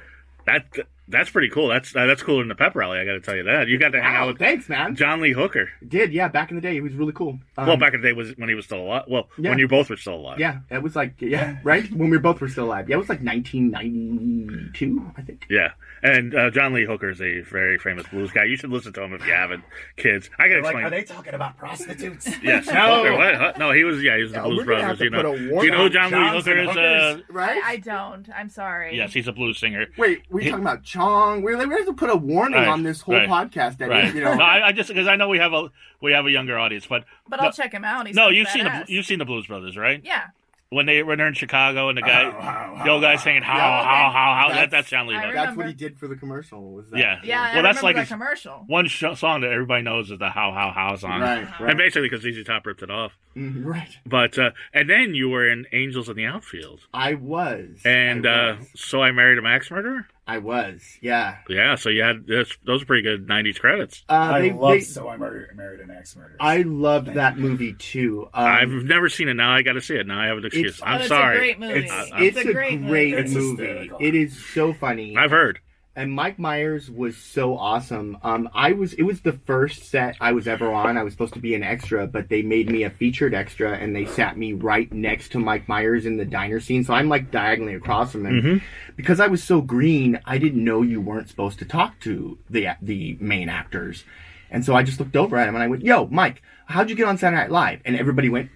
That's pretty cool. That's cooler than the pep rally. I got to tell you that. You got to hang out with thanks, man. John Lee Hooker. Did, yeah, back in the day. He was really cool. Well, back in the day was when he was still alive. Well, when you both were still alive. Yeah, it was like, right? When we both were still alive. Yeah, it was like 1992, I think. Yeah. And John Lee Hooker is a very famous blues guy. You should listen to him if you haven't, kids. I gotta explain. Are they talking about prostitutes? Yes. No. What? No, he was the Blues Brothers. Do you know who John Lee Hooker is? Right? I don't. I'm sorry. Yes, he's a blues singer. Wait, we're talking about Chong. We have to put a warning on this whole podcast. That right. No, I just because I know we have a younger audience, but I'll check him out. You've seen the Blues Brothers, right? Yeah. When they're in Chicago and the old guy singing how that's John Lee Hooker. That's what he did for the commercial. Was that? Yeah. Well, that's like the commercial. One song that everybody knows is the how song, right. And basically because ZZ Top ripped it off. Right. But and then you were in Angels in the Outfield. I was. And So I Married a Max Murderer. I was. Yeah. Yeah. So you had those are pretty good '90s credits. I loved So I Married an Axe Murderer. I loved that movie too. I've never seen it. Now I got to see it. Now I have an excuse. I'm sorry. It's a great movie. It's a great movie. Hysterical. It is so funny. I've heard. And Mike Myers was so awesome. It was the first set I was ever on. I was supposed to be an extra, but they made me a featured extra, and they sat me right next to Mike Myers in the diner scene. So I'm like diagonally across from him. Mm-hmm. Because I was so green, I didn't know you weren't supposed to talk to the main actors. And so I just looked over at him and I went, "Yo, Mike, how'd you get on Saturday Night Live?" And everybody went,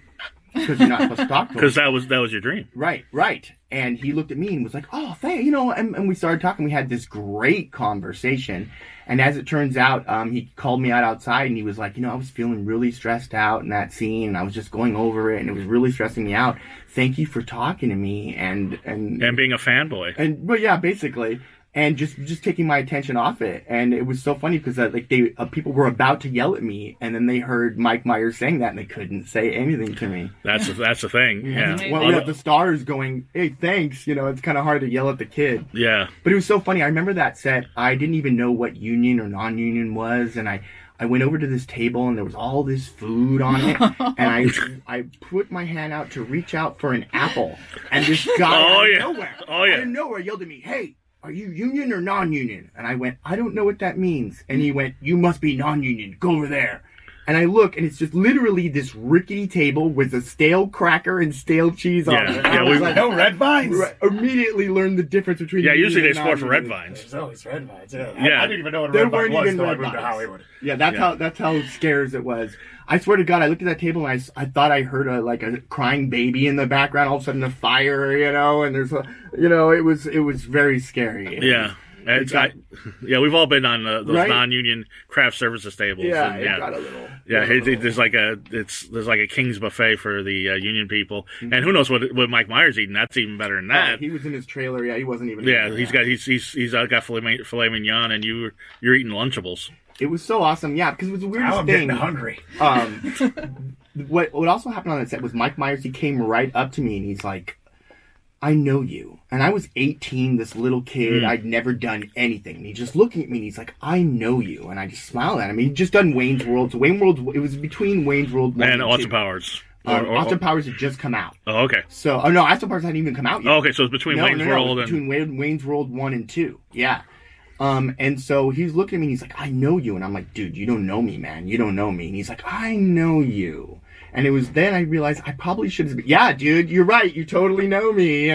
"Because you're not supposed to talk to him." Because that was your dream. Right. And he looked at me and was like, "Oh, thank you," and we started talking. We had this great conversation. And as it turns out, he called me outside and he was like, I was feeling really stressed out in that scene. And I was just going over it and it was really stressing me out. Thank you for talking to me and being a fanboy. But yeah, basically. And just taking my attention off it. And it was so funny because people were about to yell at me, and then they heard Mike Myers saying that, and they couldn't say anything to me. That's the thing. Yeah. Well, the stars going, "Hey, thanks." It's kind of hard to yell at the kid. Yeah. But it was so funny. I remember that set. I didn't even know what union or non-union was, and I went over to this table, and there was all this food on it, and I put my hand out to reach out for an apple, and this guy out of nowhere yelled at me, "Hey, are you union or non-union? And I went, I don't know what that means. And he went, you must be non-union. Go over there. And I look, and it's just literally this rickety table with a stale cracker and stale cheese on it. And I was like, no red vines. Immediately learned the difference between usually they union and sport for red non-union. vines. There's always red vines. Yeah. Yeah. I didn't even know what a There red vine weren't was even until I red moved to vines. Hollywood. Yeah, that's how scarce it was. I swear to God, I looked at that table and I thought I heard a crying baby in the background. All of a sudden, a fire, and there's it was very scary. Yeah. We've all been on those Right? non-union craft services tables. Yeah, and, it got a little. there's like a king's buffet for the union people, and who knows what Mike Myers eating? That's even better than that. He was in his trailer. Yeah, he wasn't even. He's got filet mignon, and you're eating Lunchables. It was so awesome. Yeah, because it was the weirdest Now I'm thing. getting hungry. What also happened on that set was Mike Myers. He came right up to me and he's like, I know you. And I was 18, this little kid. I'd never done anything. And he's just looking at me and he's like, I know you. And I just smiled at him. He'd just done Wayne's World. So it was between Wayne's World 1 And Austin 2. Powers. Austin Powers had just come out. Oh, okay. So, no, Austin Powers hadn't even come out yet. Oh, okay, so it's between Wayne's World and... between Wayne's World 1 and 2. Yeah. And so he's looking at me and he's like, I know you. And I'm like, dude, you don't know me, man. You don't know me. And he's like, I know you. And it was then I realized I probably should have been, yeah, dude, you're right. You totally know me,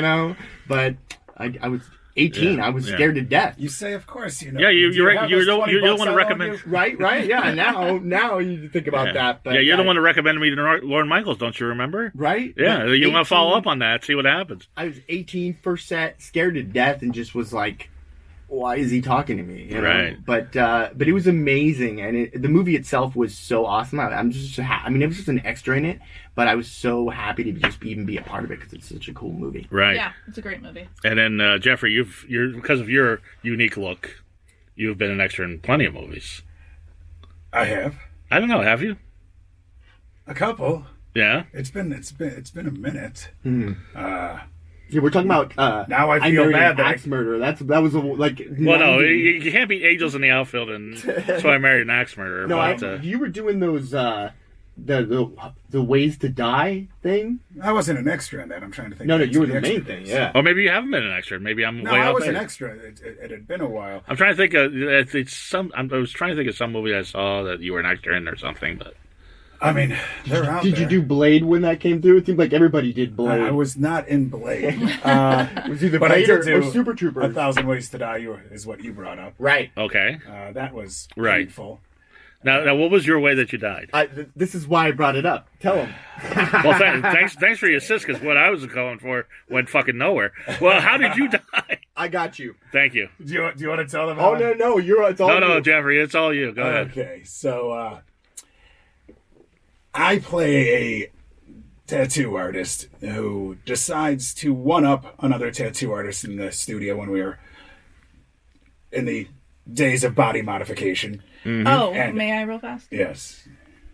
But I was 18. Yeah, I was scared to death. You say, of course, Yeah, you don't want to recommend... Right? Yeah, now you think about that. But you're the one to recommend me to Lorne Michaels, don't you remember? Right? Yeah, But you want to follow up on that, see what happens. I was 18, first set, scared to death, and just was like, why is he talking to me? Right. But it was amazing, and the movie itself was so awesome. I'm just it was just an extra in it, but I was so happy to just even be a part of it because it's such a cool movie. Right. Yeah, it's a great movie. And then Jeffrey, because of your unique look, you've been an extra in plenty of movies. I have I don't know, have you? a couple. Yeah. It's been a minute. Yeah, we're talking about Now I feel Married bad an that Axe Murder. That was like. Well, no, 90 you can't beat Angels in the Outfield, and that's why I married an axe murderer. No, but, you were doing those the Ways to Die thing. I wasn't an extra in that. I'm trying to think. No, of you were the extra main thing. things. Yeah. or maybe you haven't been an extra. Maybe I'm No, way I off was there. an extra. It had been a while. I'm trying to think of it's some. I was trying to think of some movie I saw that you were an actor in or something, but. I mean, they're out Did there. you do Blade when that came through? It seemed like everybody did Blade. I was not in Blade. It was either but I Blade did or do Super Troopers. 1,000 Ways to Die is what you brought up. Right. Okay. That was Right. painful. Now, what was your way that you died? This is why I brought it up. Tell him. Well, thanks for your assist, because what I was going for went fucking nowhere. Well, how did you die? I got you. Thank you. Do you want to tell them? Oh no, it's all No, you. Jeffrey, it's all you. Go ahead. Okay, so I play a tattoo artist who decides to one-up another tattoo artist in the studio when we were in the days of body modification. Oh, And- may I real fast? Yes.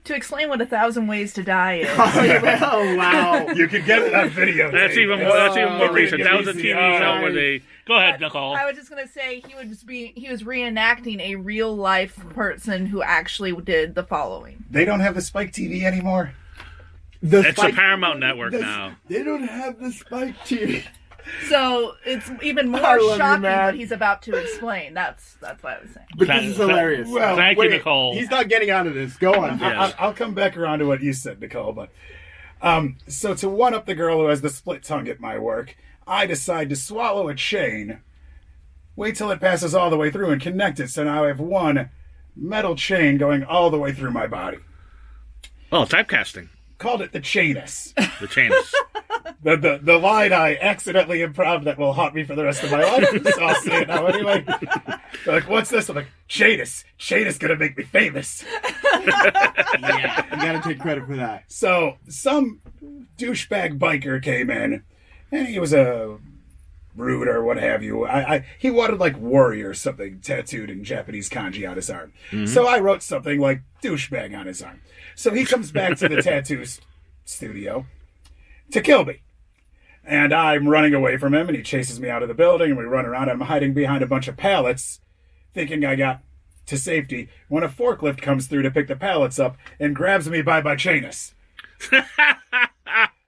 To explain what 1,000 Ways to Die is. Oh wow. You can get it on video. That's even more recent. That was a TV show where they. Go ahead, Nicole. I was just gonna say he was reenacting a real life person who actually did the following. They don't have the Spike TV anymore. It's a Paramount Network now. They don't have the Spike TV. So it's even more I love you, shocking man. what he's about to explain. That's what I was saying. But this is hilarious. Well, Thank you, Nicole. He's not getting out of this. Go on. Yes. I'll come back around to what you said, Nicole. But so to one up the girl who has the split tongue at my work, I decide to swallow a chain, wait till it passes all the way through, and connect it. So now I have one metal chain going all the way through my body. Oh, typecasting. Called it the chainus. The chains. The line I accidentally improv that will haunt me for the rest of my life. So I'll say it now anyway. They're like, what's this? I'm like, Chainus. Chainus gonna make me famous. Yeah, you gotta take credit for that. So some douchebag biker came in, and he was a rude or what have you. He wanted like warrior or something tattooed in Japanese kanji on his arm. So I wrote something like douchebag on his arm. So he comes back to the tattoo studio to kill me. And I'm running away from him, and he chases me out of the building, and we run around. I'm hiding behind a bunch of pallets, thinking I got to safety, when a forklift comes through to pick the pallets up and grabs me by my chainus.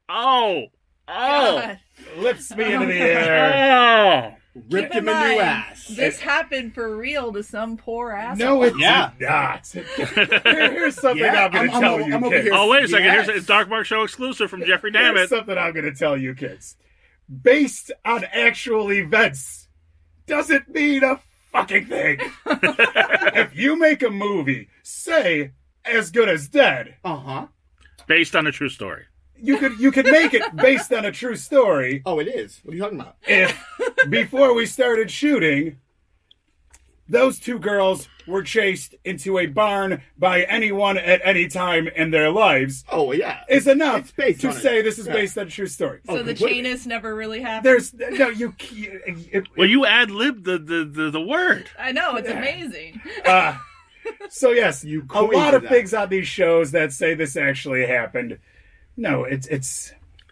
Oh! God. Lifts me into the air. Ripped Keep in him a new mind, ass. This happened for real to some poor asshole. No, it Yeah. did not. Here's something Yeah, I'm going to I'm tell over- you, I'm over kids. here. Oh, wait a second. Yes. Here's a Dark Mark Show exclusive from Jeffrey Here's Damnit. something I'm going to tell you, kids. Based on actual events doesn't mean a fucking thing. If you make a movie, say, As Good as Dead, Based on a true story. you could make it based on a true story Oh, it is. What are you talking about? if before we started shooting, those two girls were chased into a barn by anyone at any time in their lives Oh, yeah. is enough It's based to on it. say this is Yeah. based on a true story. So the completely. chainus never really happened. There's no you. It, Well, you ad-lib the word. I know, it's amazing. so yes, You a lot of coined that. things on these shows that say this actually happened. No, it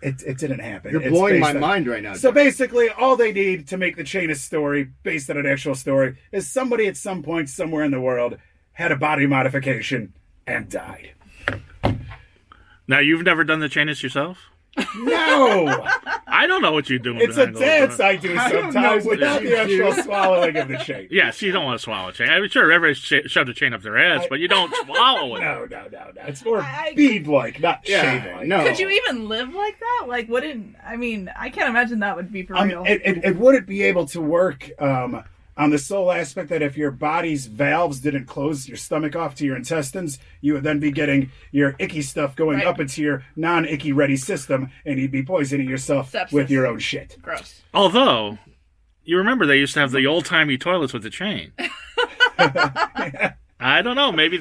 didn't happen. You're It's blowing based my on- mind right now. So basically, all they need to make the chain of story based on an actual story is somebody at some point somewhere in the world had a body modification and died. Now, you've never done the chainus yourself? No, I don't know what you're doing. it's a behind dance those- I do I don't know sometimes what without you the actual do. swallowing of the chain. Yes, you don't want to swallow a chain. I'm sure everybody's shoved a chain up their ass, but you don't swallow it. No. It's more I- bead-like, not Yeah, chain-like. no. Could you even live like that? Like, I can't imagine that would be for real. It wouldn't be able to work on the sole aspect that if your body's valves didn't close your stomach off to your intestines, you would then be getting your icky stuff going Right. up into your non-icky ready system, and you'd be poisoning yourself Sepsis. with your own shit. Gross. Although, you remember they used to have the old-timey toilets with the chain. I don't know. Maybe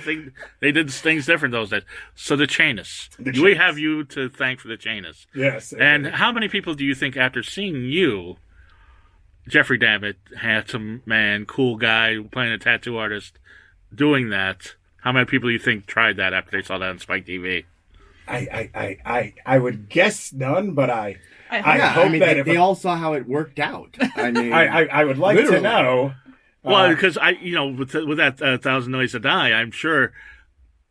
they did things different those days. So the chainus. The We chainus. have you to thank for the chainus. Yes. And how many people do you think, after seeing you, Jeffrey Damnit, handsome man, cool guy, playing a tattoo artist, doing that, how many people do you think tried that after they saw that on Spike TV? I would guess none, but I Yeah, hope I mean, that they, if they all saw how it worked out. I mean, I would like to Literally. know. Well, because with that 1,000 Ways to Die, I'm sure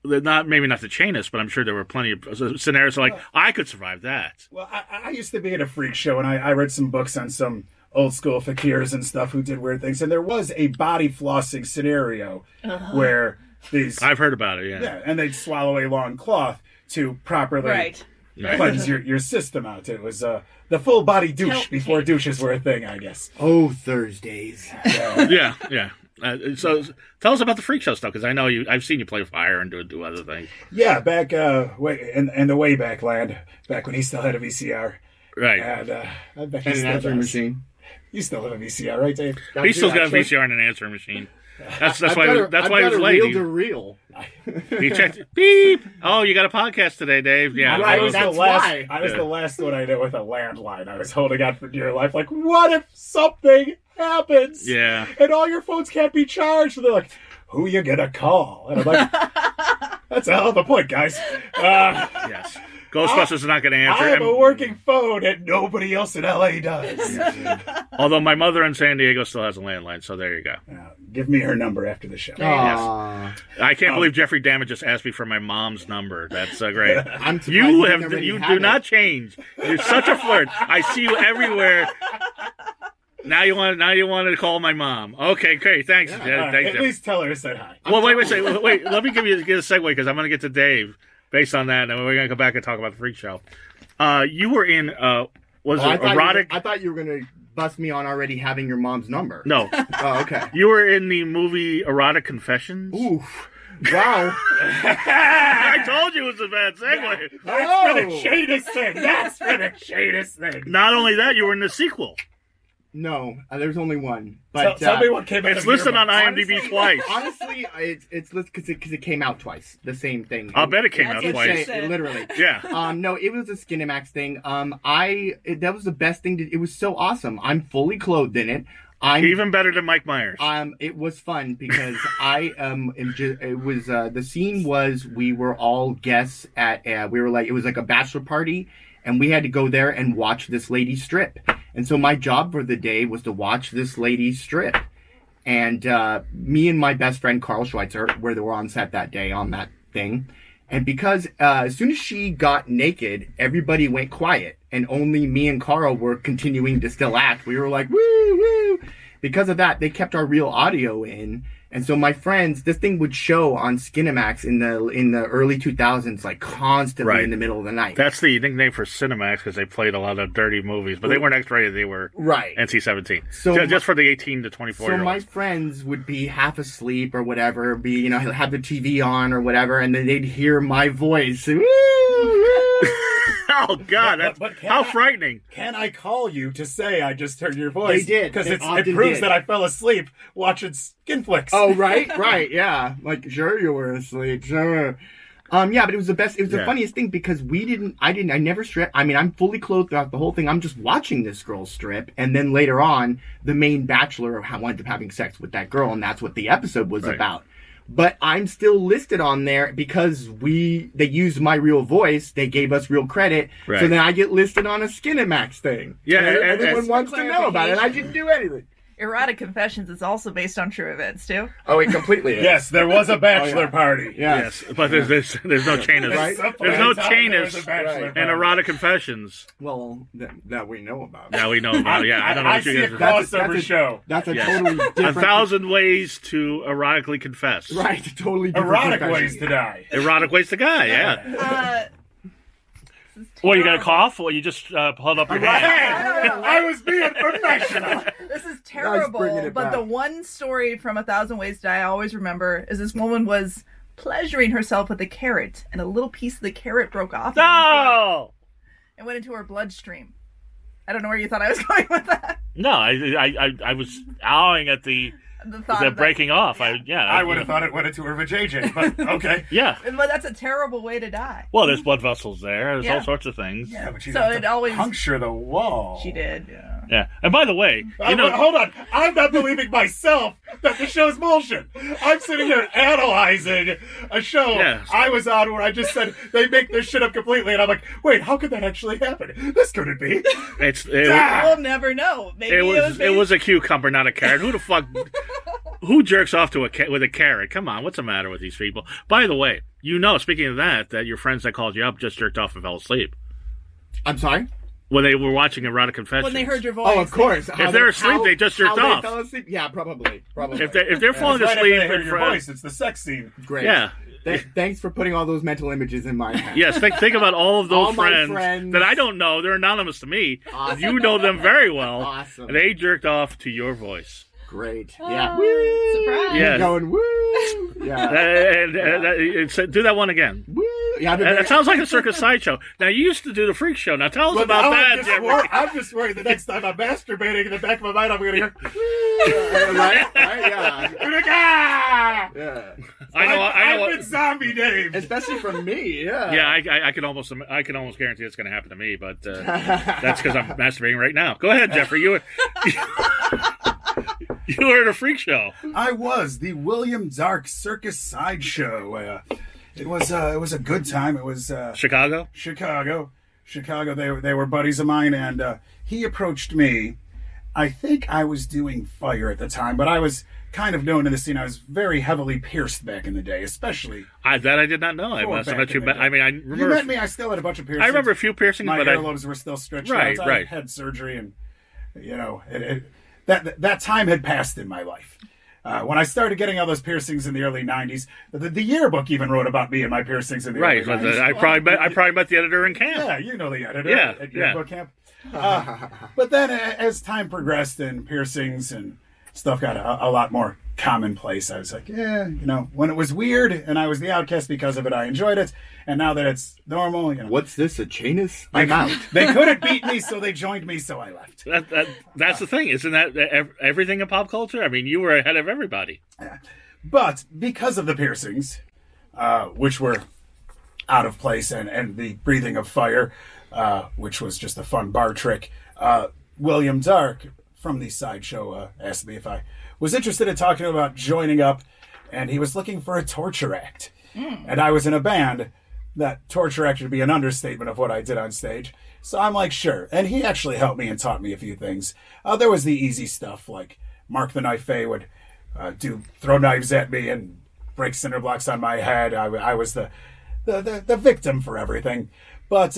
that maybe not the chainus, but I'm sure there were plenty of scenarios like I could survive that. Well, I used to be at a freak show, and I read some books on some old school fakirs and stuff who did weird things, and there was a body flossing scenario where these I've heard about it. yeah, and they'd swallow a long cloth to properly Right. cleanse your system out. It was the full body douche Help before me. douches were a thing, I guess. oh, Thursdays. Yeah. So tell us about the freak show stuff, because I know I've seen you play fire and do other things. Yeah, back way in the way back land, back when he still had a VCR. Right. And I bet he And an still answering does. machine. You still have a VCR, right, Dave? He still got a Actually, VCR and an answering machine. That's I've why got a- that's I've why he got was a late. reel to reel. He checked. Beep. Oh, you got a podcast today, Dave? Yeah. I was that's the last. why. I was the last one I did with a landline. I was holding on for dear life. Like, what if something happens? Yeah. And all your phones can't be charged. And they're like, who you gonna call? And I'm like, that's a hell of a point, guys. Yes. Ghostbusters is not going to answer. I have And- a working phone, and nobody else in LA does. Although my mother in San Diego still has a landline, so there you go. Give me her number after the show. Aw. I can't believe Jeffrey Damnit just asked me for my mom's number. That's great. I'm surprised You didn't have already you have do it. not change. You're such a flirt. I see you everywhere. Now you want to call my mom. Okay, great. Thanks. All Yeah, right, thanks, at Jeff. least tell her I said hi. Well, wait. Let me get a segue, because I'm going to get to Dave based on that, and then we're going to come back and talk about the freak show. You were in was Oh, it erotic? I thought you were going to bust me on already having your mom's number. No, Oh, okay. you were in the movie Erotic Confessions. Oof. Wow. I told you it was a bad segue. That's for the shadest thing. That's for the shadest thing. Not only that, you were in the sequel. No, there's only one. But Tell me what came out It's of your listed on mouth. IMDb twice. honestly, it's listed because it came out twice. The same thing. I'll bet it came That's out what twice. she said. Literally. Yeah. No, it was a Skinemax thing. That was the best thing. It was so awesome. I'm fully clothed in it. Even better than Mike Myers. It was fun because it was the scene was we were all guests at it was like a bachelor party, and we had to go there and watch this lady strip. And so my job for the day was to watch this lady strip. And me and my best friend Carl Schweitzer were on set that day on that thing. And because as soon as she got naked, everybody went quiet, and only me and Carl were continuing to still act. We were like, woo, woo. Because of that, they kept our real audio in. And so my friends, this thing would show on Skinemax in the early 2000s, like constantly in the middle of the night. That's the nickname for Cinemax because they played a lot of dirty movies, but they weren't X-rated. They were NC-17. So just for the 18 to 24 year olds. So my friends would be half asleep or whatever, have the TV on or whatever, and then they'd hear my voice. Woo, woo. Oh God! How frightening! Can I call you to say I just heard your voice? They did because it proves that I fell asleep watching skin flicks. Oh right, yeah. Like sure you were asleep, sure. Yeah, but it was the best. It was the funniest thing because I never strip. I mean, I'm fully clothed throughout the whole thing. I'm just watching this girl strip, and then later on, the main bachelor wound up having sex with that girl, and that's what the episode was about. But I'm still listed on there because they used my real voice. They gave us real credit. Right. So then I get listed on a Skinemax thing. Yeah. And everyone wants to know about it. And I didn't do anything. Erotic Confessions is also based on true events, too. Oh, it completely is. Yes, there was a bachelor party. Yes, but there's no chain of There's no chain of and Erotic Confessions. Well, that we know about. Now we know about. Yeah, I don't know what you guys are. Crossover show. That's a totally different. 1,000 ways to erotically confess. Right, totally different. Erotic ways to die. Erotic ways to die. Yeah. Well, you got a cough? Well, you just held up your hand. I was being professional. This is terrible. But the one story from 1,000 Ways to Die I always remember is this woman was pleasuring herself with a carrot, and a little piece of the carrot broke off. No! It went into her bloodstream. I don't know where you thought I was going with that. No, I was awing at the breaking off. I would have thought it went into her vajayjay, but okay. Yeah. But that's a terrible way to die. Well, there's blood vessels there. There's all sorts of things. Yeah, but so it always puncture the wall. She did. Yeah. Yeah. And by the way, hold on. I'm not believing myself that the show's bullshit. I'm sitting here analyzing a show I was on where I just said they make this shit up completely, and I'm like, wait, how could that actually happen? This couldn't be. We'll never know. Maybe it was a cucumber, not a carrot. Who the fuck? Who jerks off with a carrot? Come on, what's the matter with these people? By the way, speaking of that your friends that called you up just jerked off and fell asleep. I'm sorry? When they were watching Erotic Confessions. When they heard your voice. Oh, of course. If they're asleep, they just jerked off. They fell asleep? Yeah, probably. If they're falling asleep, right after they hear your voice, it's the sex scene. Great. Yeah. Thanks for putting all those mental images in my head. Yes, think about all of those friends that I don't know. They're anonymous to me. Awesome. You know them very well. Awesome. They jerked off to your voice. Great. Yeah. Woo! Surprise. Yes. Going woo. Yeah. Do that one again. Woo. Yeah. That sounds like a circus sideshow. Now you used to do the freak show. Now tell us about that, Jeffrey. I'm just worried the next time I'm masturbating in the back of my mind, I'm going to hear. Right? Yeah. Yeah. I know. I've been zombie named, especially from me. Yeah. Yeah. I can almost guarantee it's going to happen to me, but that's because I'm masturbating right now. Go ahead, Jeffrey. You were at a freak show. I was the William Dark Circus Sideshow. It was a good time. It was Chicago. They were buddies of mine, and he approached me. I think I was doing fire at the time, but I was kind of known in the scene. I was very heavily pierced back in the day, especially. That I did not know. I must have met you. I mean, I remember. You met me. I still had a bunch of piercings. I remember a few piercings, my but earlobes were still stretched out. I had surgery, and that time had passed in my life. When I started getting all those piercings in the early '90s, the yearbook even wrote about me and my piercings in the early '90s. I probably met the editor in camp. Yeah, you know the editor at yearbook camp. But then, as time progressed and piercings and stuff got a lot more commonplace, I was like, when it was weird and I was the outcast because of it, I enjoyed it. And now that it's normal, what's this, a Janus? I'm out. They couldn't beat me, so they joined me, so I left. That's the thing, isn't that everything in pop culture? I mean, you were ahead of everybody. But because of the piercings, which were out of place, and the breathing of fire, which was just a fun bar trick, William Dark from the sideshow asked me if I was interested in talking about joining up, and he was looking for a torture act. And I was in a band. That torture act would be an understatement of what I did on stage. So I'm like, sure. And he actually helped me and taught me a few things. There was the easy stuff, like Mark the Knife Faye would throw knives at me and break cinder blocks on my head. I was the the victim for everything. But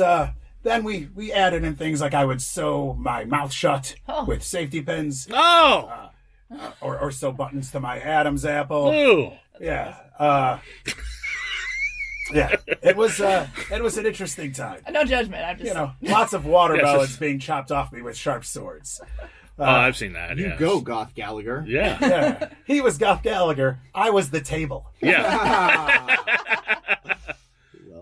then we added in things like I would sew my mouth shut with safety pins. Oh! Or sew buttons to my Adam's apple. Ooh! Yeah. Yeah, it was an interesting time. No judgment. I'm just Lots of watermelons being chopped off me with sharp swords. I've seen that. You go, Goth Gallagher. Yeah. Yeah, he was Goth Gallagher. I was the table. Yeah.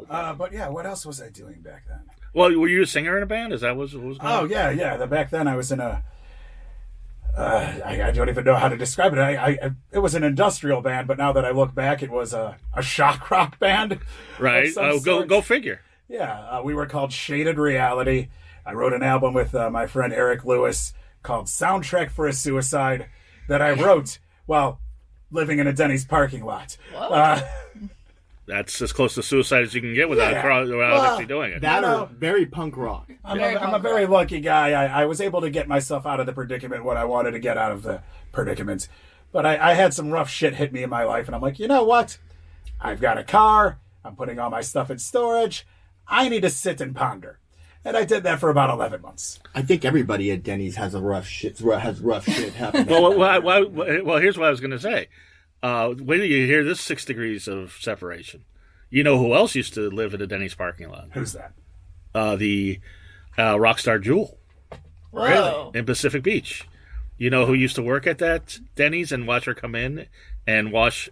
But yeah, what else was I doing back then? Well, were you a singer in a band? Is that what was going on? Yeah. Back then I was in a. I don't even know how to describe it. It was an industrial band, but now that I look back, it was a shock rock band. Right. Go figure. Yeah, we were called Shaded Reality. I wrote an album with my friend Eric Lewis called Soundtrack for a Suicide that I wrote while living in a Denny's parking lot. That's as close to suicide as you can get without actually doing it. That very punk rock. I'm a very lucky guy. I was able to get myself out of the predicament what I wanted to get out of the predicament. But I had some rough shit hit me in my life, and I'm like, you know what? I've got a car. I'm putting all my stuff in storage. I need to sit and ponder. And I did that for about 11 months. I think everybody at Denny's has rough shit happen. Well, here's what I was going to say. Wait till you hear this 6 degrees of separation. You know who else used to live in a Denny's parking lot? Who's that? The rock star Jewel. Whoa. In Pacific Beach. You know who used to work at that Denny's and watch her come in and wash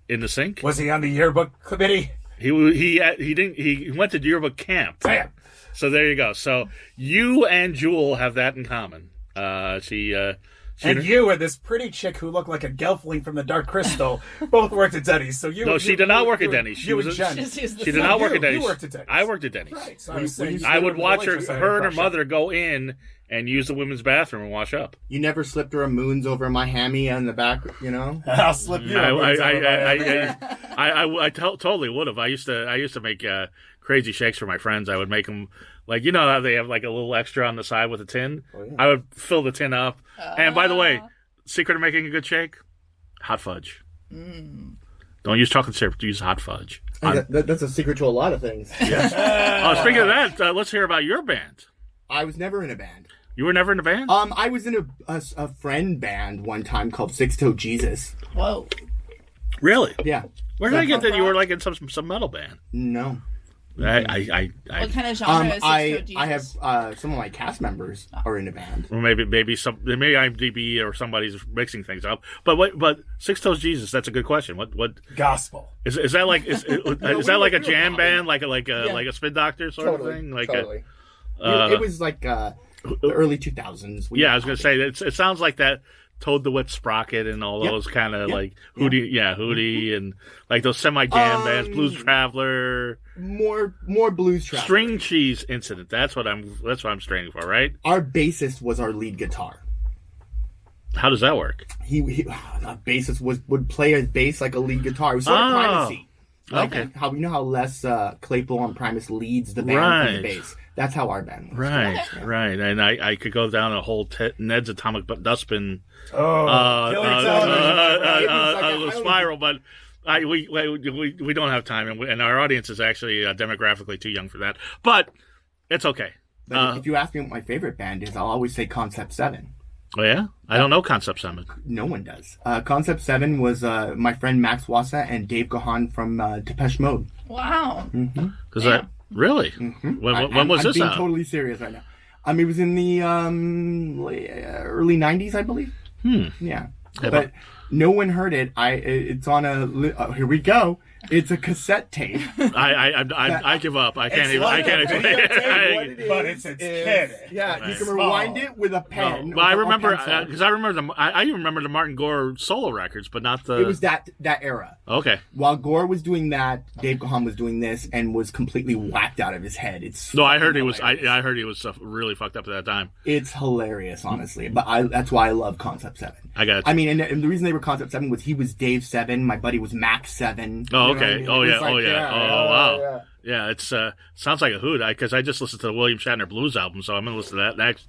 in the sink? Was he on the yearbook committee? He didn't. He went to yearbook camp. Damn. So there you go. So you and Jewel have that in common. And you and this pretty chick who looked like a gelfling from the Dark Crystal both worked at Denny's. So she did not work at Denny's. She did not work at Denny's. You worked at Denny's. I worked at Denny's. Right. So I was saying I would watch her and her mother go in and use the women's bathroom and wash up. You never slipped her a moons over my hammy on the back, I'll slip you. I totally would have. I used to make crazy shakes for my friends. I would make them like how they have like a little extra on the side with a tin. Oh, yeah. I would fill the tin up. And by the way, secret of making a good shake: hot fudge. Don't use chocolate syrup. Use hot fudge. That's a secret to a lot of things. Yes. Speaking of that, let's hear about your band. I was never in a band. You were never in a band? I was in a friend band one time called Six Toe Jesus. Whoa. Really? Yeah. Where did I get that you were like in some metal band? No. What kind of genre is Six Toe Jesus? I have some of my cast members are in a band. Or maybe IMDb or somebody's mixing things up. But Six Toes Jesus, that's a good question. What gospel is that like? Is that like a jam band, like a Spin Doctor sort of thing? Totally. It was like the early 2000s. I was gonna say it sounds like that. Toad the Wet Sprocket and all those kind of like Hootie and like those semi jam bands, Blues Traveler, more Blues Traveler. String Cheese Incident. That's what I'm straining for, right? Our bassist was our lead guitar. How does that work? Our bassist would play his bass like a lead guitar. It was sort of Primacy. Okay. How Les Claypool on Primus leads the band with the bass. That's how our band was. Right. And I could go down a whole Ned's Atomic Dustbin spiral, but we don't have time, and our audience is actually demographically too young for that. But it's okay. But if you ask me what my favorite band is, I'll always say Concept 7. Oh yeah, I don't know Concept 7. No one does. Concept 7 was my friend Max Wassa and Dave Gahan from Depeche Mode. Wow. Does that really? Mm-hmm. When was this I'm being out? totally serious right now. It was in the early 90s, I believe. Yeah. But no one heard it. It's on here we go. It's a cassette tape. I give up. I can't explain it. But it's kid. Yeah, you can rewind it with a pen. But I remember because I remember the Martin Gore solo records, but not the. It was that era. Okay. While Gore was doing that, Dave Gahan was doing this and was completely whacked out of his head. I heard he was. I heard he was really fucked up at that time. It's hilarious, honestly. But that's why I love Concept 7. I got it. I mean, and the reason they were Concept 7 was he was Dave 7, my buddy was Max 7. Oh, okay. I mean? Oh, yeah. Oh, wow. Yeah. Yeah, it's sounds like a hoot because I just listened to the William Shatner Blues album, so I'm gonna listen to that next.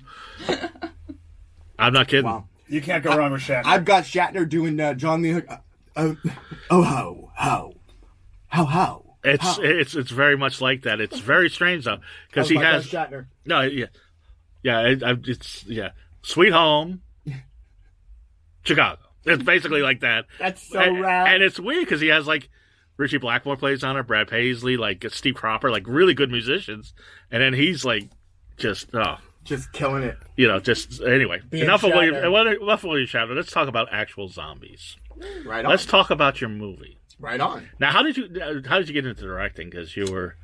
I'm not kidding. Wow. You can't go wrong with Shatner. I've got Shatner doing John Lee. Ho. It's very much like that. It's very strange though, because he has Shatner. no, Sweet Home, Chicago. It's basically like that. That's so rad. rad. And it's weird because he has like Richie Blackmore plays on it, Brad Paisley, like Steve Cropper, like really good musicians, and then he's like just killing it. Anyway. Being Enough of William Shatner. Let's talk about actual zombies. Right on. Let's talk about your movie. Right on. Now, how did you get into directing? Because you were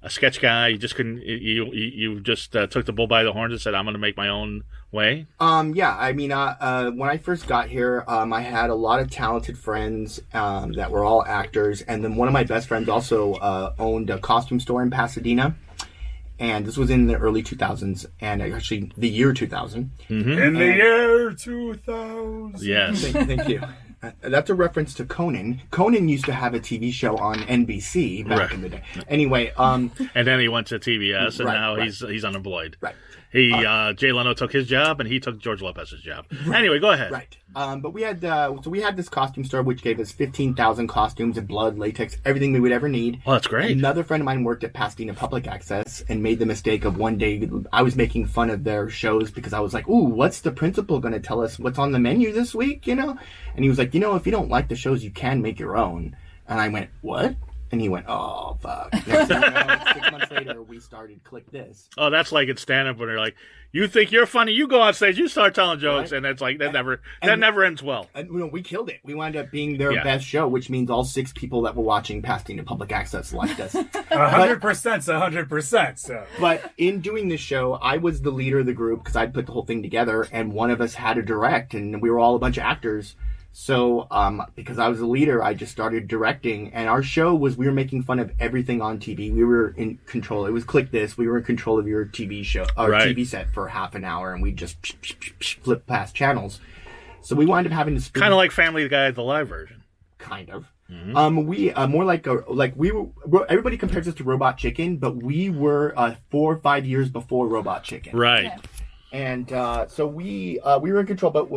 a sketch guy. You just couldn't. You just took the bull by the horns and said, "I'm going to make my own way." Yeah. I mean, when I first got here, I had a lot of talented friends that were all actors, and then one of my best friends also owned a costume store in Pasadena. And this was in the early 2000s, and actually the year 2000. Mm-hmm. In the year 2000. Yes. Thank you. That's a reference to Conan. Conan used to have a TV show on NBC back in the day. Anyway, and then he went to TBS, and now he's unemployed. Right. Jay Leno took his job, and he took George Lopez's job. Right. Anyway, go ahead. Right. But we had this costume store which gave us 15,000 costumes and blood, latex, everything we would ever need. Oh, that's great. Another friend of mine worked at Pasadena Public Access and made the mistake of one day I was making fun of their shows because I was like, "Ooh, what's the principal going to tell us what's on the menu this week?" And he was like, "If you don't like the shows, you can make your own." And I went, "What?" And he went, "Oh, fuck." Next thing you know, 6 months later, we started Click This. Oh, that's like in stand-up when they're like, you think you're funny, you go on stage, you start telling jokes, right. And it's like, that never ends well. And we killed it. We wound up being their best show, which means all 6 people that were watching Pasadena Public Access liked us. 100%'s 100%. So. But in doing this show, I was the leader of the group because I'd put the whole thing together, and one of us had to direct, and we were all a bunch of actors. So, because I was the leader, I just started directing, and our show was, we were making fun of everything on TV. We were in control. It was Click This. We were in control of your TV show, our TV set for half an hour, and we just flip past channels. So we wound up having to kind of like Family Guy, the live version. Kind of. Mm-hmm. We more like we were. Everybody compares us to Robot Chicken, but we were 4 or 5 years before Robot Chicken. Right. Yeah. And so we were in control, but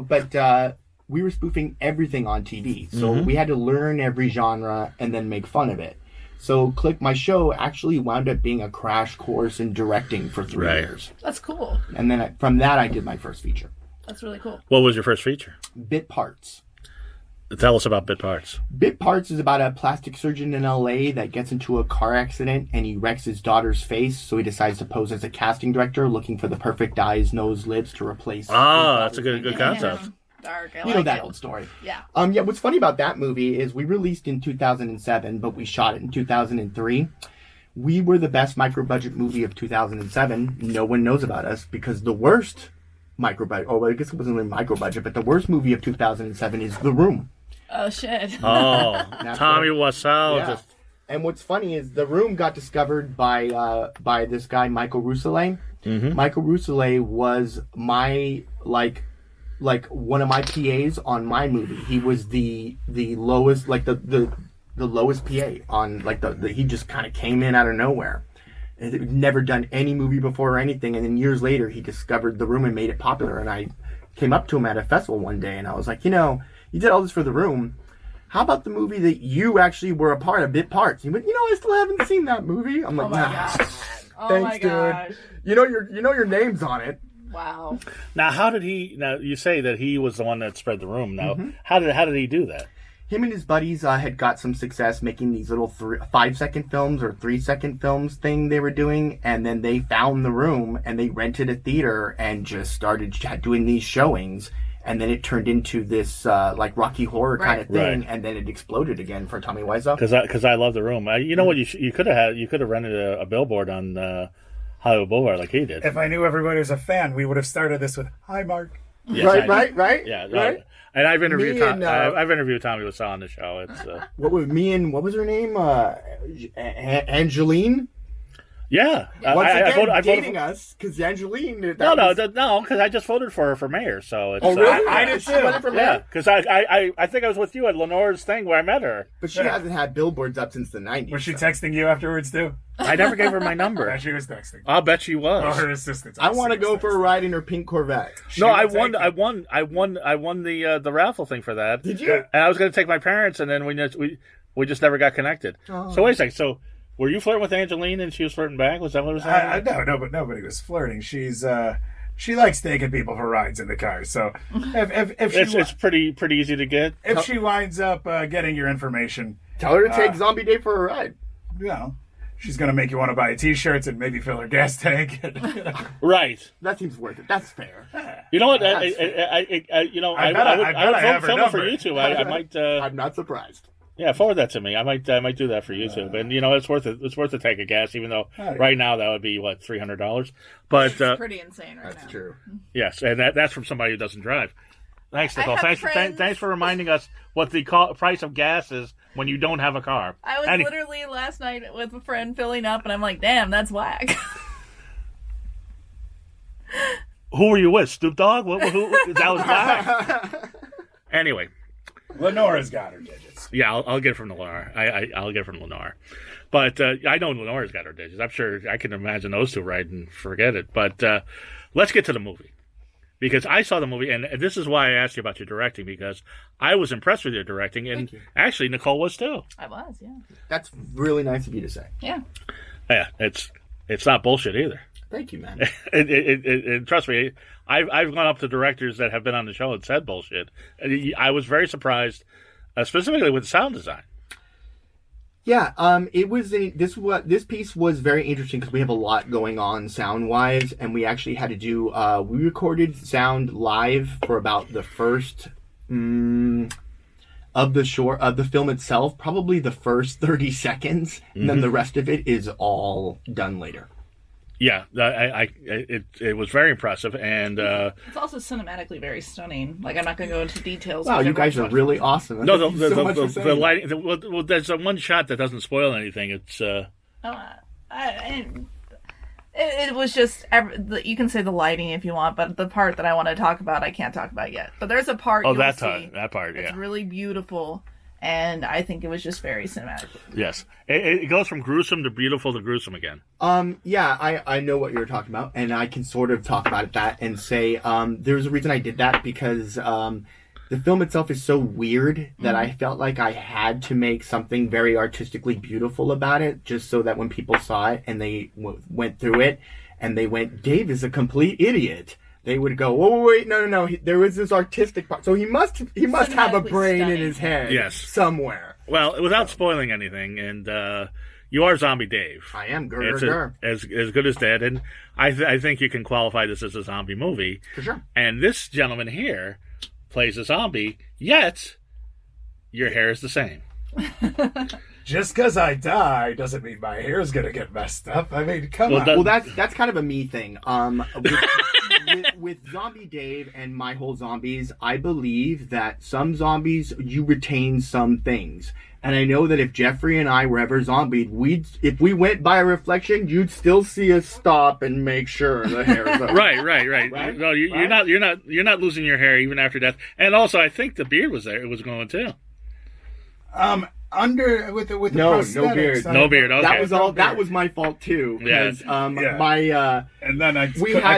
we were spoofing everything on TV. So we had to learn every genre and then make fun of it. So my show actually wound up being a crash course in directing for 3 years. That's cool. And then from that, I did my first feature. That's really cool. What was your first feature? Bit Parts. Tell us about Bit Parts. Bit Parts is about a plastic surgeon in LA that gets into a car accident and he wrecks his daughter's face. So he decides to pose as a casting director looking for the perfect eyes, nose, lips to replace. That's a good concept. Dark. You know that old story. Yeah. What's funny about that movie is we released in 2007, but we shot it in 2003. We were the best micro-budget movie of 2007. No one knows about us because the worst micro-budget, I guess it wasn't really micro-budget, but the worst movie of 2007 is The Room. Oh, shit. Oh, Tommy Wiseau. Yeah. And what's funny is The Room got discovered by this guy, Michael Rousselet. Mm-hmm. Michael Rousselet was my, like one of my PAs on my movie. He was the lowest, the lowest PA on, he just kind of came in out of nowhere. He'd never done any movie before or anything, and then years later he discovered The Room and made it popular, and I came up to him at a festival one day, and I was like, you did all this for The Room. How about the movie that you actually were a part of, Bit Parts? He went, I still haven't seen that movie. I'm like, oh my gosh. Thanks, dude. You know your name's on it. Wow. Now, how did he? Now you say that he was the one that spread The Room. Now, how did he do that? Him and his buddies had got some success making these little 5-second films or 3-second films thing they were doing, and then they found The Room and they rented a theater and just started doing these showings. And then it turned into this Rocky Horror kind of thing, and then it exploded again for Tommy Wiseau. Because I love The Room. You know what you could have rented a billboard on Hollywood Boulevard like he did. If I knew everybody was a fan, we would have started this with "Hi, Mark." Yes, right. Yeah, right. And I've interviewed I've interviewed Tommy Wiseau on the show. It's what was her name? Angeline. Yeah. Once again, I dating us because Angeline. No, because I just voted for her for mayor. So it's, really? I did too. Yeah, because I think I was with you at Lenore's thing where I met her. But she hasn't had billboards up since the 90s. Was she texting you afterwards too? I never gave her my number. Yeah, she was texting. I'll bet she was. Oh, her assistant. I want to go for a ride in her pink Corvette. I won the raffle thing for that. Did you? And I was going to take my parents, and then we We just never got connected. So wait a second. So were you flirting with Angeline and she was flirting back? Was that what it was? No, but nobody was flirting. She likes taking people for rides in the car. So if it's pretty easy to get. If she winds up getting your information, Tell her to take Zombie Dave for a ride. She's going to make you want to buy T-shirts and maybe fill her gas tank. Right. That seems worth it. That's fair. You know what? I would film it for YouTube. I might. I'm not surprised. Yeah, forward that to me. I might do that for YouTube, and it's worth it. It's worth the tank of gas, even though right now that would be what, $300. But it's pretty insane right now. That's true. Yes, and that's from somebody who doesn't drive. Thanks, Nicole. Thanks for reminding us what the price of gas is when you don't have a car. I was literally last night with a friend filling up, and I'm like, damn, that's whack. Who were you with? Snoop Dogg? Who that was whack? Anyway. Lenora's got her digits. Yeah, I'll get it from Lenore. I'll get it from Lenore. But I know Lenora's got her digits. I'm sure I can imagine those two right and forget it. But let's get to the movie. Because I saw the movie, and this is why I asked you about your directing, because I was impressed with your directing, and actually Nicole was too. I was, yeah. That's really nice of you to say. Yeah. Yeah, it's not bullshit either. Thank you, man. And trust me, I've gone up to directors that have been on the show and said bullshit. I was very surprised, specifically with the sound design. Yeah, it was this piece was very interesting because we have a lot going on sound wise, and we actually had to do we recorded sound live for about the first of the film itself, probably the first 30 seconds, and then the rest of it is all done later. Yeah, it was very impressive, and it's also cinematically very stunning. Like, I'm not going to go into details. Wow, you guys are really awesome. No, the lighting. Well, there's one shot that doesn't spoil anything. It's it was just you can say the lighting if you want, but the part that I want to talk about, I can't talk about yet. But there's a part. That part. It's really beautiful. And I think it was just very cinematic. Yes. It goes from gruesome to beautiful to gruesome again. Yeah, I know what you're talking about, and I can sort of talk about that and say there's a reason I did that, because the film itself is so weird that I felt like I had to make something very artistically beautiful about it, just so that when people saw it and they went through it and they went, Dave is a complete idiot, they would go, oh, wait, no. There was this artistic part. So he must have a brain in his head somewhere. Well, without spoiling anything, and you are Zombie Dave. I am. As good as dead, and I think you can qualify this as a zombie movie. For sure. And this gentleman here plays a zombie, yet your hair is the same. Just because I die doesn't mean my hair is going to get messed up. I mean, come on. Well, that's kind of a me thing. With Zombie Dave and My Whole Zombies, I believe that some zombies, you retain some things. And I know that if Jeffrey and I were ever zombied, if we went by a reflection, you'd still see us stop and make sure the hair is up. Right. No, you're not losing your hair even after death. And also, I think the beard was there. It was going too. With the prosthetics. No beard. Okay. That was all. That was my fault too. Because and then I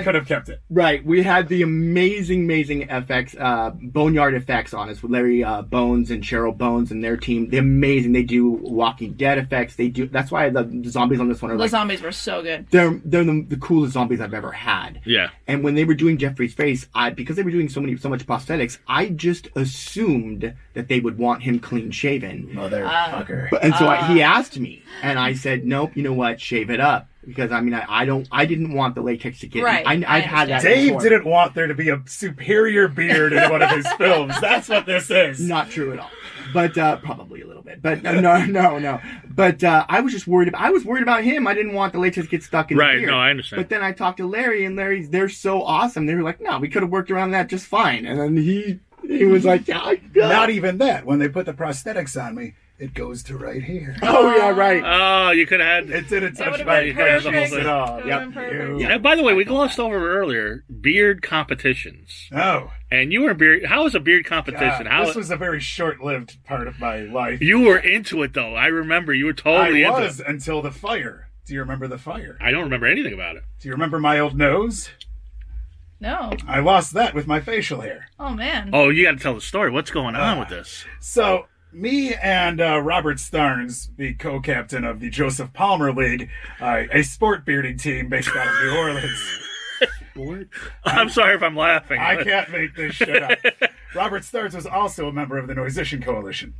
could have kept it. Right. We had the amazing effects, Boneyard effects on us with Larry Bones and Cheryl Bones and their team. They're amazing. They do Walking Dead effects. They do. That's why the zombies on this one are zombies were so good. They're the coolest zombies I've ever had. Yeah. And when they were doing Jeffrey's face, because they were doing so much prosthetics, I just assumed that they would want him clean shaven. Motherfucker. And so he asked me, and I said, nope, you know what, shave it up. Because, I mean, I didn't want the latex to get right. I've had that Dave before. didn't want there to be a superior beard in one of his films. That's what this is. Not true at all. But, probably a little bit. But, no. But, I was just worried about him. I didn't want the latex to get stuck in the beard. Right, no, I understand. But then I talked to Larry, and they're so awesome. They were like, no, we could have worked around that just fine. And then he was like, not even that. When they put the prosthetics on me, it goes to right here. Oh, yeah, right. Oh, you could have had... It didn't touch my hair at all. Yep. And by the way, we glossed over earlier beard competitions. Oh. And you were beard... How was a beard competition? This was a very short-lived part of my life. You were into it, though. I remember you were totally into it. I was until the fire. Do you remember the fire? I don't remember anything about it. Do you remember my old nose? No. I lost that with my facial hair. Oh, man. Oh, you got to tell the story. What's going on with this? So... me and Robert Starnes, the co-captain of the Joseph Palmer League, a sport bearding team based out of New Orleans. I'm sorry if I'm laughing. I can't make this shit up. Robert Starnes was also a member of the Noisician Coalition,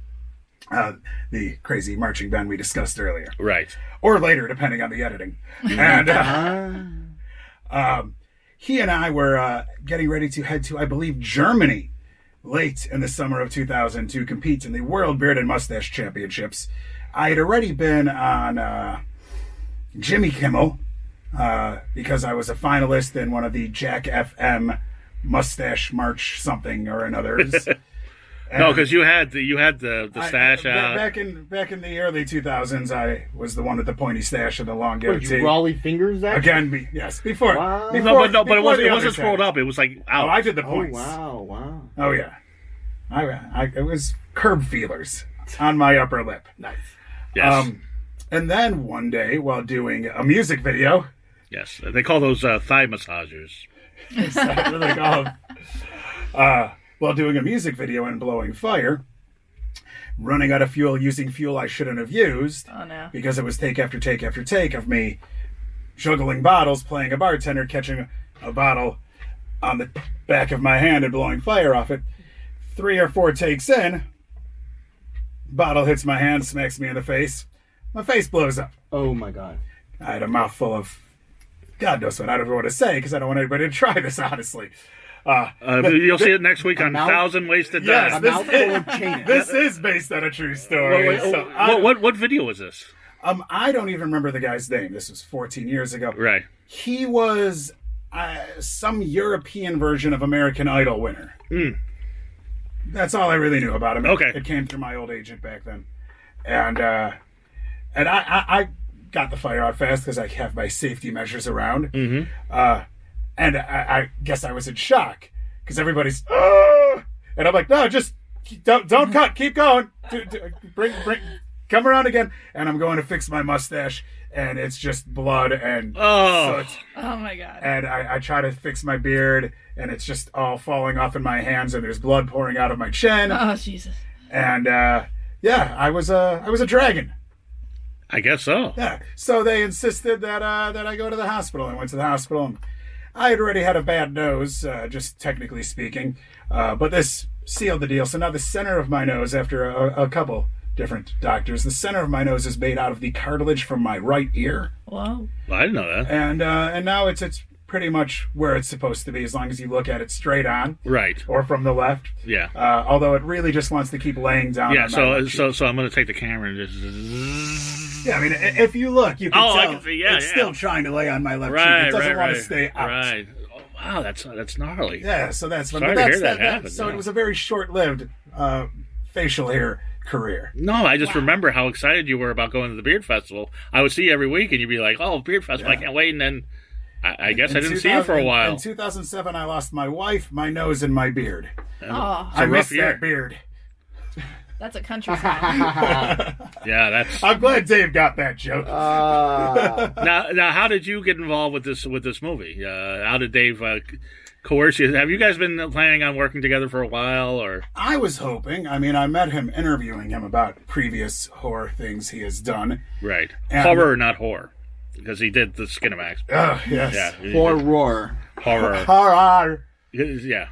the crazy marching band we discussed earlier. Right. Or later, depending on the editing. And he and I were getting ready to head to, I believe, Germany late in the summer of 2000 to compete in the World Beard and Mustache Championships. I had already been on Jimmy Kimmel because I was a finalist in one of the Jack FM Mustache March something or another's. No, because you had the stash out. Back in the early 2000s, I was the one with the pointy stash and the long goatee. You Raleigh fingers that? Again, yes, before. Wow. before But it wasn't other scrolled stash. up. It was like out. Oh, I did the Oh, points. wow. Oh yeah, it was curb feelers on my upper lip. Nice. Yes. And then one day, while doing a music video, Yes. They call those thigh massagers. is that what they call them? While doing a music video and blowing fire, running out of fuel, using fuel I shouldn't have used, Oh no. because it was take after take after take of me juggling bottles, playing a bartender, catching a bottle on the back of my hand and blowing fire off it. 3 or 4 takes in, bottle hits my hand, smacks me in the face. My face blows up. Oh my god. I had a mouthful of God knows what. I don't know what to say because I don't want anybody to try this, honestly. You'll see it next week on mouth- 1,000 Ways to Yes, Die. A this mouthful of chain. This is based on a true story. What video was this? I don't even remember the guy's name. This was 14 years ago. Right. He was some European version of American Idol winner. That's all I really knew about him. Okay. It came through my old agent back then. And I got the fire out fast because I have my safety measures around. And I guess I was in shock because everybody's, "Ah!" And I'm like, no, just don't cut, keep going. Bring, come around again. And I'm going to fix my mustache, and it's just blood and soot. Oh my god. And I try to fix my beard, and it's just all falling off in my hands, and there's blood pouring out of my chin. Oh Jesus. And yeah, I was a dragon. I guess so. Yeah. So they insisted that I go to the hospital. I went to the hospital, and I had already had a bad nose, just technically speaking. But this sealed the deal. So now the center of my nose, after a couple different doctors, the center of my nose is made out of the cartilage from my right ear. Whoa. Well, I didn't know that. And now it's pretty much where it's supposed to be, as long as you look at it straight on Right. or from the left. Yeah. Although it really just wants to keep laying down. Yeah. on my So left cheek. I'm going to take the camera and just. Yeah, I mean, if you look, you can Oh, I tell can see, yeah, it's yeah. still trying to lay on my left cheek. Right. It doesn't right. want right. to stay out. Right. Oh, wow. That's gnarly. Yeah, so that's fun. Sorry But to that's hear that happen, So yeah. it was a very short-lived facial hair career. No, I just remember how excited you were about going to the Beard Festival. I would see you every week, and you'd be like, "Oh, Beard Festival! I can't wait!" And then I guess I didn't see you for a while. In 2007, I lost my wife, my nose, and my beard. Oh, I rough missed year. that beard. that's a country song. Yeah, that's I'm glad Dave got that joke. now. How did you get involved with this movie? How did Dave coerce you? Have you guys been planning on working together for a while, or? I was hoping. I mean, I met him interviewing him about previous horror things he has done. Right. And- Horror, not horror. Because he did the Skinamax. Oh, yes. Yeah. he did Horror. Horror. Horror. Yeah.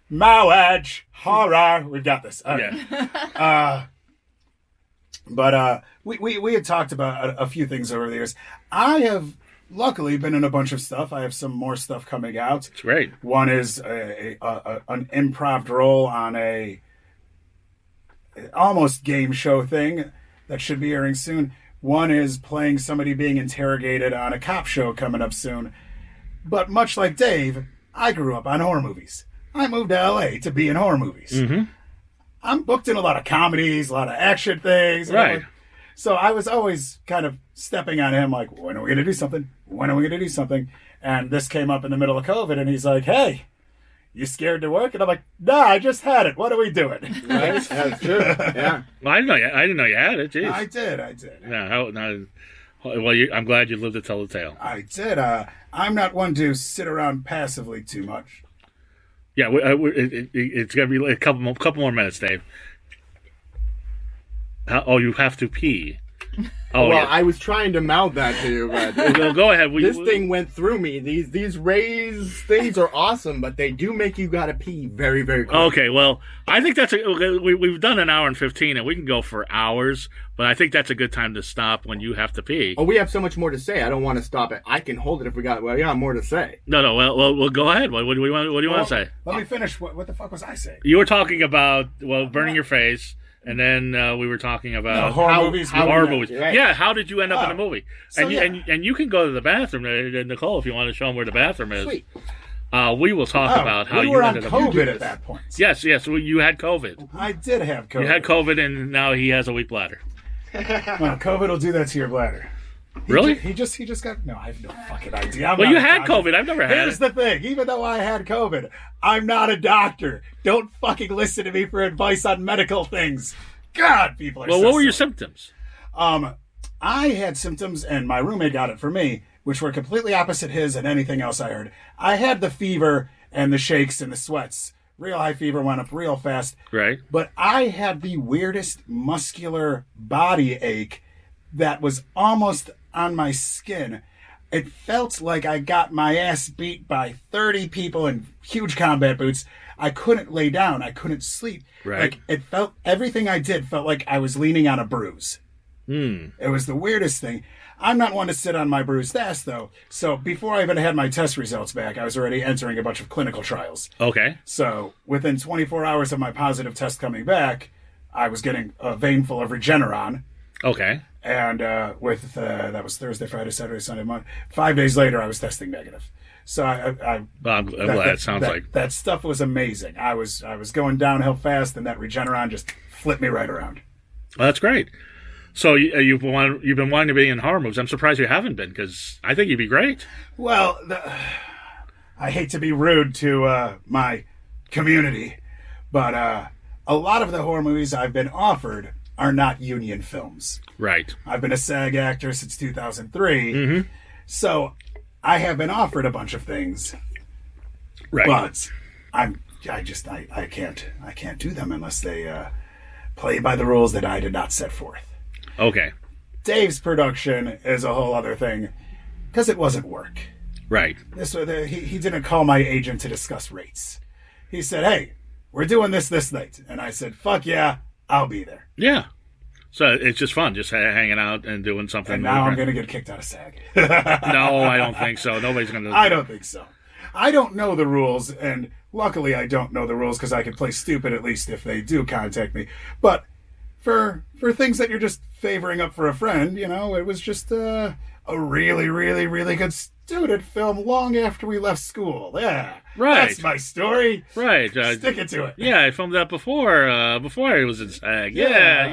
Marriage. Horror. We've got this. Okay. Yeah. But we had talked about a few things over the years. I have luckily been in a bunch of stuff. I have some more stuff coming out. It's great. One is an improv role on a almost game show thing that should be airing soon. One is playing somebody being interrogated on a cop show coming up soon. But much like Dave, I grew up on horror movies. I moved to LA to be in horror movies. Mm-hmm. I'm booked in a lot of comedies, a lot of action things. Right. So I was always kind of stepping on him like, when are we going to do something? When are we going to do something? And this came up in the middle of COVID, and he's like, hey, you scared to work? And I'm like, nah, I just had it. What are we doing? Right? That's true. Yeah. Well, I didn't know you had it. Jeez. I did. Yeah. Well, I'm glad you lived to tell the tale. I did. I'm not one to sit around passively too much. Yeah. It's gonna be like a couple more minutes, Dave. You have to pee. Oh, well, yeah. I was trying to mouth that to you, but Well, go ahead. this thing went through me. These raised things are awesome, but they do make you gotta pee very, very quick. Okay, well, I think we've done an hour and 15, and we can go for hours, but I think that's a good time to stop when you have to pee. Oh, we have so much more to say. I don't want to stop it. I can hold it if we got. Well, yeah, more to say. No. Well, go ahead. What do you want to say? Let me finish. What the fuck was I saying? You were talking about burning your face, and then we were talking about horror movies. horror movies. Right. Yeah, how did you end up in a movie? So, and you can go to the bathroom, Nicole, if you want to show them where the bathroom is. Sweet. We will talk about how you you were on ended up. COVID at that point. Yes. Well, you had COVID. I did have COVID. You had COVID, and now he has a weak bladder. Well, COVID will do that to your bladder. Really? He just got. No, I have no fucking idea. Well, you had COVID. I've never had Here's the thing. Even though I had COVID, I'm not a doctor. Don't fucking listen to me for advice on medical things. God, people are Well, so what were your silly. symptoms? I had symptoms, and my roommate got it for me, which were completely opposite his and anything else I heard. I had the fever and the shakes and the sweats. Real high fever, went up real fast. Right. But I had the weirdest muscular body ache that was almost on my skin. It felt like I got my ass beat by 30 people in huge combat boots. I couldn't lay down. I couldn't sleep. Right. Like, it felt, everything I did felt like I was leaning on a bruise. It was the weirdest thing. I'm not one to sit on my bruised ass, though. So before I even had my test results back, I was already entering a bunch of clinical trials. Okay. So within 24 hours of my positive test coming back, I was getting a vein full of Regeneron. Okay. And that was Thursday, Friday, Saturday, Sunday, Monday. 5 days later, I was testing negative. So I'm glad it sounds like that stuff was amazing. I was going downhill fast, and that Regeneron just flipped me right around. Well, that's great. So you've been wanting to be in horror movies. I'm surprised you haven't been, because I think you'd be great. Well, I hate to be rude to my community, but a lot of the horror movies I've been offered are not union films. Right. I've been a SAG actor since 2003, so I have been offered a bunch of things. Right. But I can't do them unless they play by the rules that I did not set forth. Okay. Dave's production is a whole other thing because it wasn't work. Right. He didn't call my agent to discuss rates. He said, "Hey, we're doing this night," and I said, "Fuck yeah, I'll be there." Yeah. So it's just fun, just hanging out and doing something. And now I'm going to get kicked out of SAG. No, I don't think so. Nobody's going to. I don't think so. I don't know the rules, and luckily I don't know the rules because I can play stupid at least if they do contact me. But for things that you're just favoring up for a friend, it was just a really, really, really good student film long after we left school. Yeah. Right. That's my story. Right. Stick it to it. Yeah, I filmed that before I was in SAG. Yeah.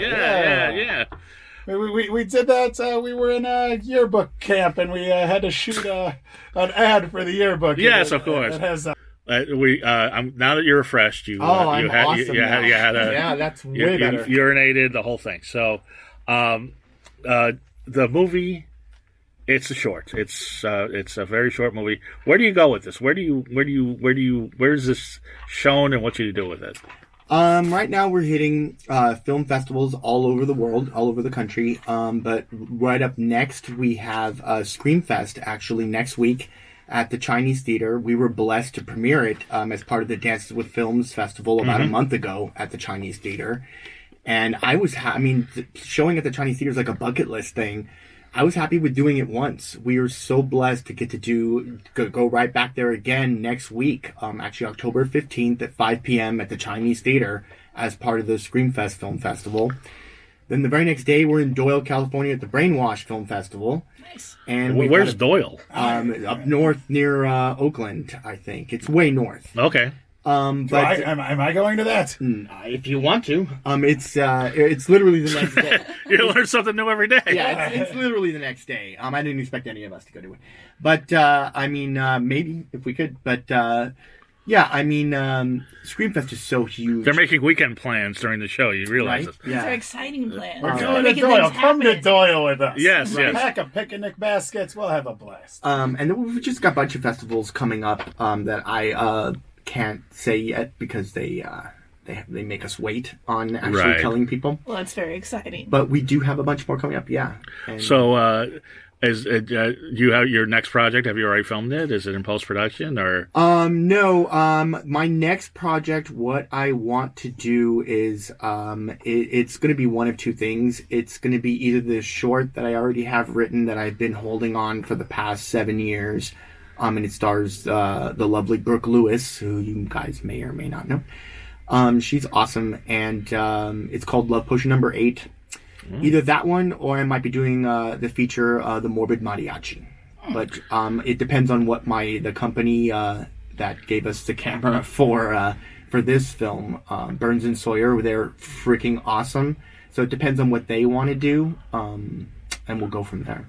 We did that. We were in a yearbook camp, and we had to shoot an ad for the yearbook. Yes, of course. It has. Now that you're refreshed, I'm awesome now. you had a Yeah, that's way better. You urinated the whole thing. So, the movie, it's a short. It's a very short movie. Where do you go with this? Where is this shown, and what do you do with it? Right now we're hitting film festivals all over the world, all over the country. But right up next we have Screamfest actually next week at the Chinese Theater. We were blessed to premiere it as part of the Dances with Films Festival about a month ago at the Chinese Theater. And I was, showing at the Chinese Theater is like a bucket list thing. I was happy with doing it once. We are so blessed to get to go right back there again next week. Actually, October 15th at 5 p.m. at the Chinese Theater as part of the Screamfest Film Festival. Then the very next day, we're in Doyle, California at the Brainwash Film Festival. Nice. And where's Doyle? Up north near Oakland, I think. It's way north. Okay. Am I going to that? If you want to. It's literally the next day. You learn something new every day. Yeah, it's literally the next day. I didn't expect any of us to go to it. But, maybe if we could. But, Screamfest is so huge. They're making weekend plans during the show. You realize Right? this? These Yeah. are exciting plans. We're They're going to making Doyle. things Come to happen. Doyle with us. Yes, yes. Pack of picnic baskets. We'll have a blast. And then we've just got a bunch of festivals coming up that I can't say yet because they they make us wait on actually Right. telling people. Well, that's very exciting. But we do have a bunch more coming up, yeah. And So, you have your next project? Have you already filmed it? Is it in post production or? No. My next project, what I want to do is, it's going to be one of two things. It's going to be either the short that I already have written that I've been holding on for the past 7 years, and it stars the lovely Brooke Lewis, who you guys may or may not know. She's awesome, and it's called Love Potion Number 8. Either that one, or I might be doing the feature, The Morbid Mariachi. But it depends on what the company that gave us the camera for this film, Burns and Sawyer, they're freaking awesome. So it depends on what they want to do, and we'll go from there.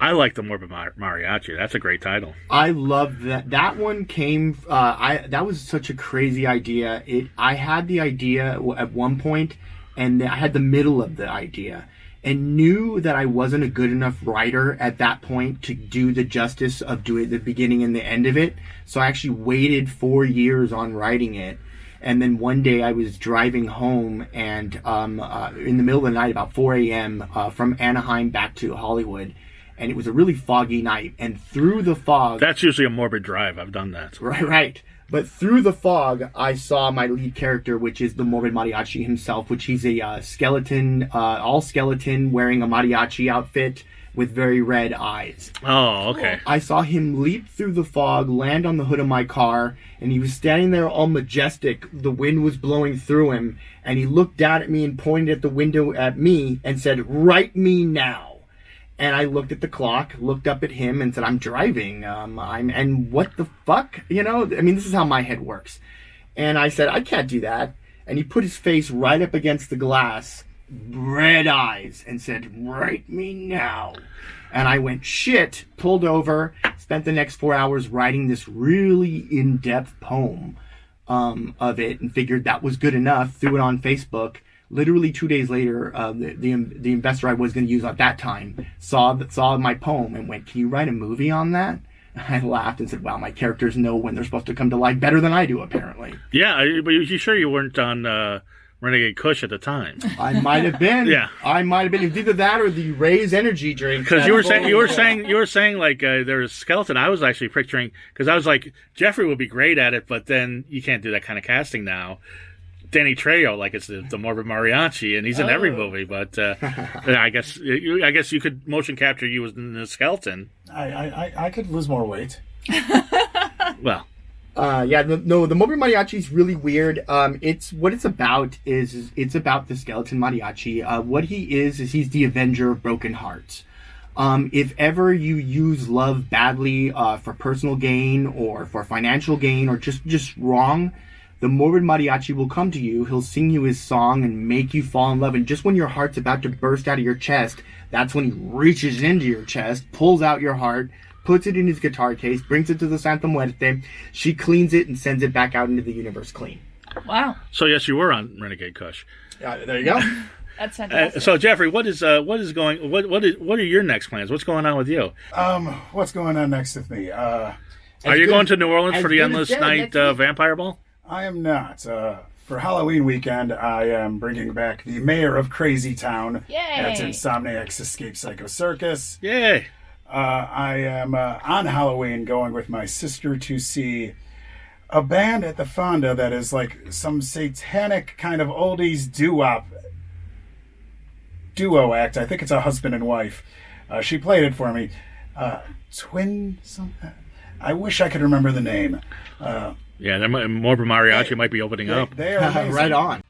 I like the Morbid Mariachi. That's a great title. I love that. That one came. That was such a crazy idea. I had the idea at one point, and I had the middle of the idea, and knew that I wasn't a good enough writer at that point to do the justice of doing the beginning and the end of it. So I actually waited 4 years on writing it. And then one day I was driving home, and in the middle of the night, about 4 a.m., from Anaheim back to Hollywood. And it was a really foggy night. And through the fog... That's usually a morbid drive. I've done that. Right. But through the fog, I saw my lead character, which is the Morbid Mariachi himself, which he's a skeleton, all skeleton, wearing a mariachi outfit with very red eyes. Oh, okay. I saw him leap through the fog, land on the hood of my car, and he was standing there all majestic. The wind was blowing through him, and he looked down at me and pointed at the window at me and said, "Write me now." And I looked at the clock, looked up at him, and said, "I'm driving. And what the fuck? You know, I mean, this is how my head works." And I said, "I can't do that." And he put his face right up against the glass, red eyes, and said, "Write me now." And I went, shit, pulled over, spent the next 4 hours writing this really in-depth poem of it, and figured that was good enough, threw it on Facebook. Literally 2 days later, the investor I was going to use at that time saw my poem and went, "Can you write a movie on that?" I laughed and said, "Wow, my characters know when they're supposed to come to life better than I do, apparently." Yeah, but you sure you weren't on Renegade Kush at the time? I might have been. Yeah. I might have been. It's either that or the Ray's energy drink. Because you were saying like there's a skeleton. I was actually picturing, because I was like, Jeffrey would be great at it, but then you can't do that kind of casting now. Danny Trejo, like it's the Morbid Mariachi, and he's in every movie. But I guess you could motion capture you as the skeleton. I could lose more weight. Well, the Morbid Mariachi is really weird. It's about the skeleton mariachi. What he is he's the avenger of broken hearts. If ever you use love badly for personal gain or for financial gain or just wrong, the Morbid Mariachi will come to you. He'll sing you his song and make you fall in love. And just when your heart's about to burst out of your chest, that's when he reaches into your chest, pulls out your heart, puts it in his guitar case, brings it to the Santa Muerte. She cleans it and sends it back out into the universe clean. Wow. so yes, you were on Renegade Kush. There you go. That's fantastic. So Jeffrey, what are your next plans? What's going on with you? What's going on next with me? Are you going to New Orleans for the Endless Night Vampire Ball? I am not. For Halloween weekend, I am bringing back the Mayor of Crazy Town. Yay! That's Insomniac's Escape Psycho Circus. Yay! I am on Halloween going with my sister to see a band at the Fonda that is like some satanic kind of oldies doo-wop duo act. I think it's a husband and wife. She played it for me. Twin something. I wish I could remember the name. Yeah, Morbid Mariachi might be opening up. They are amazing. Right on.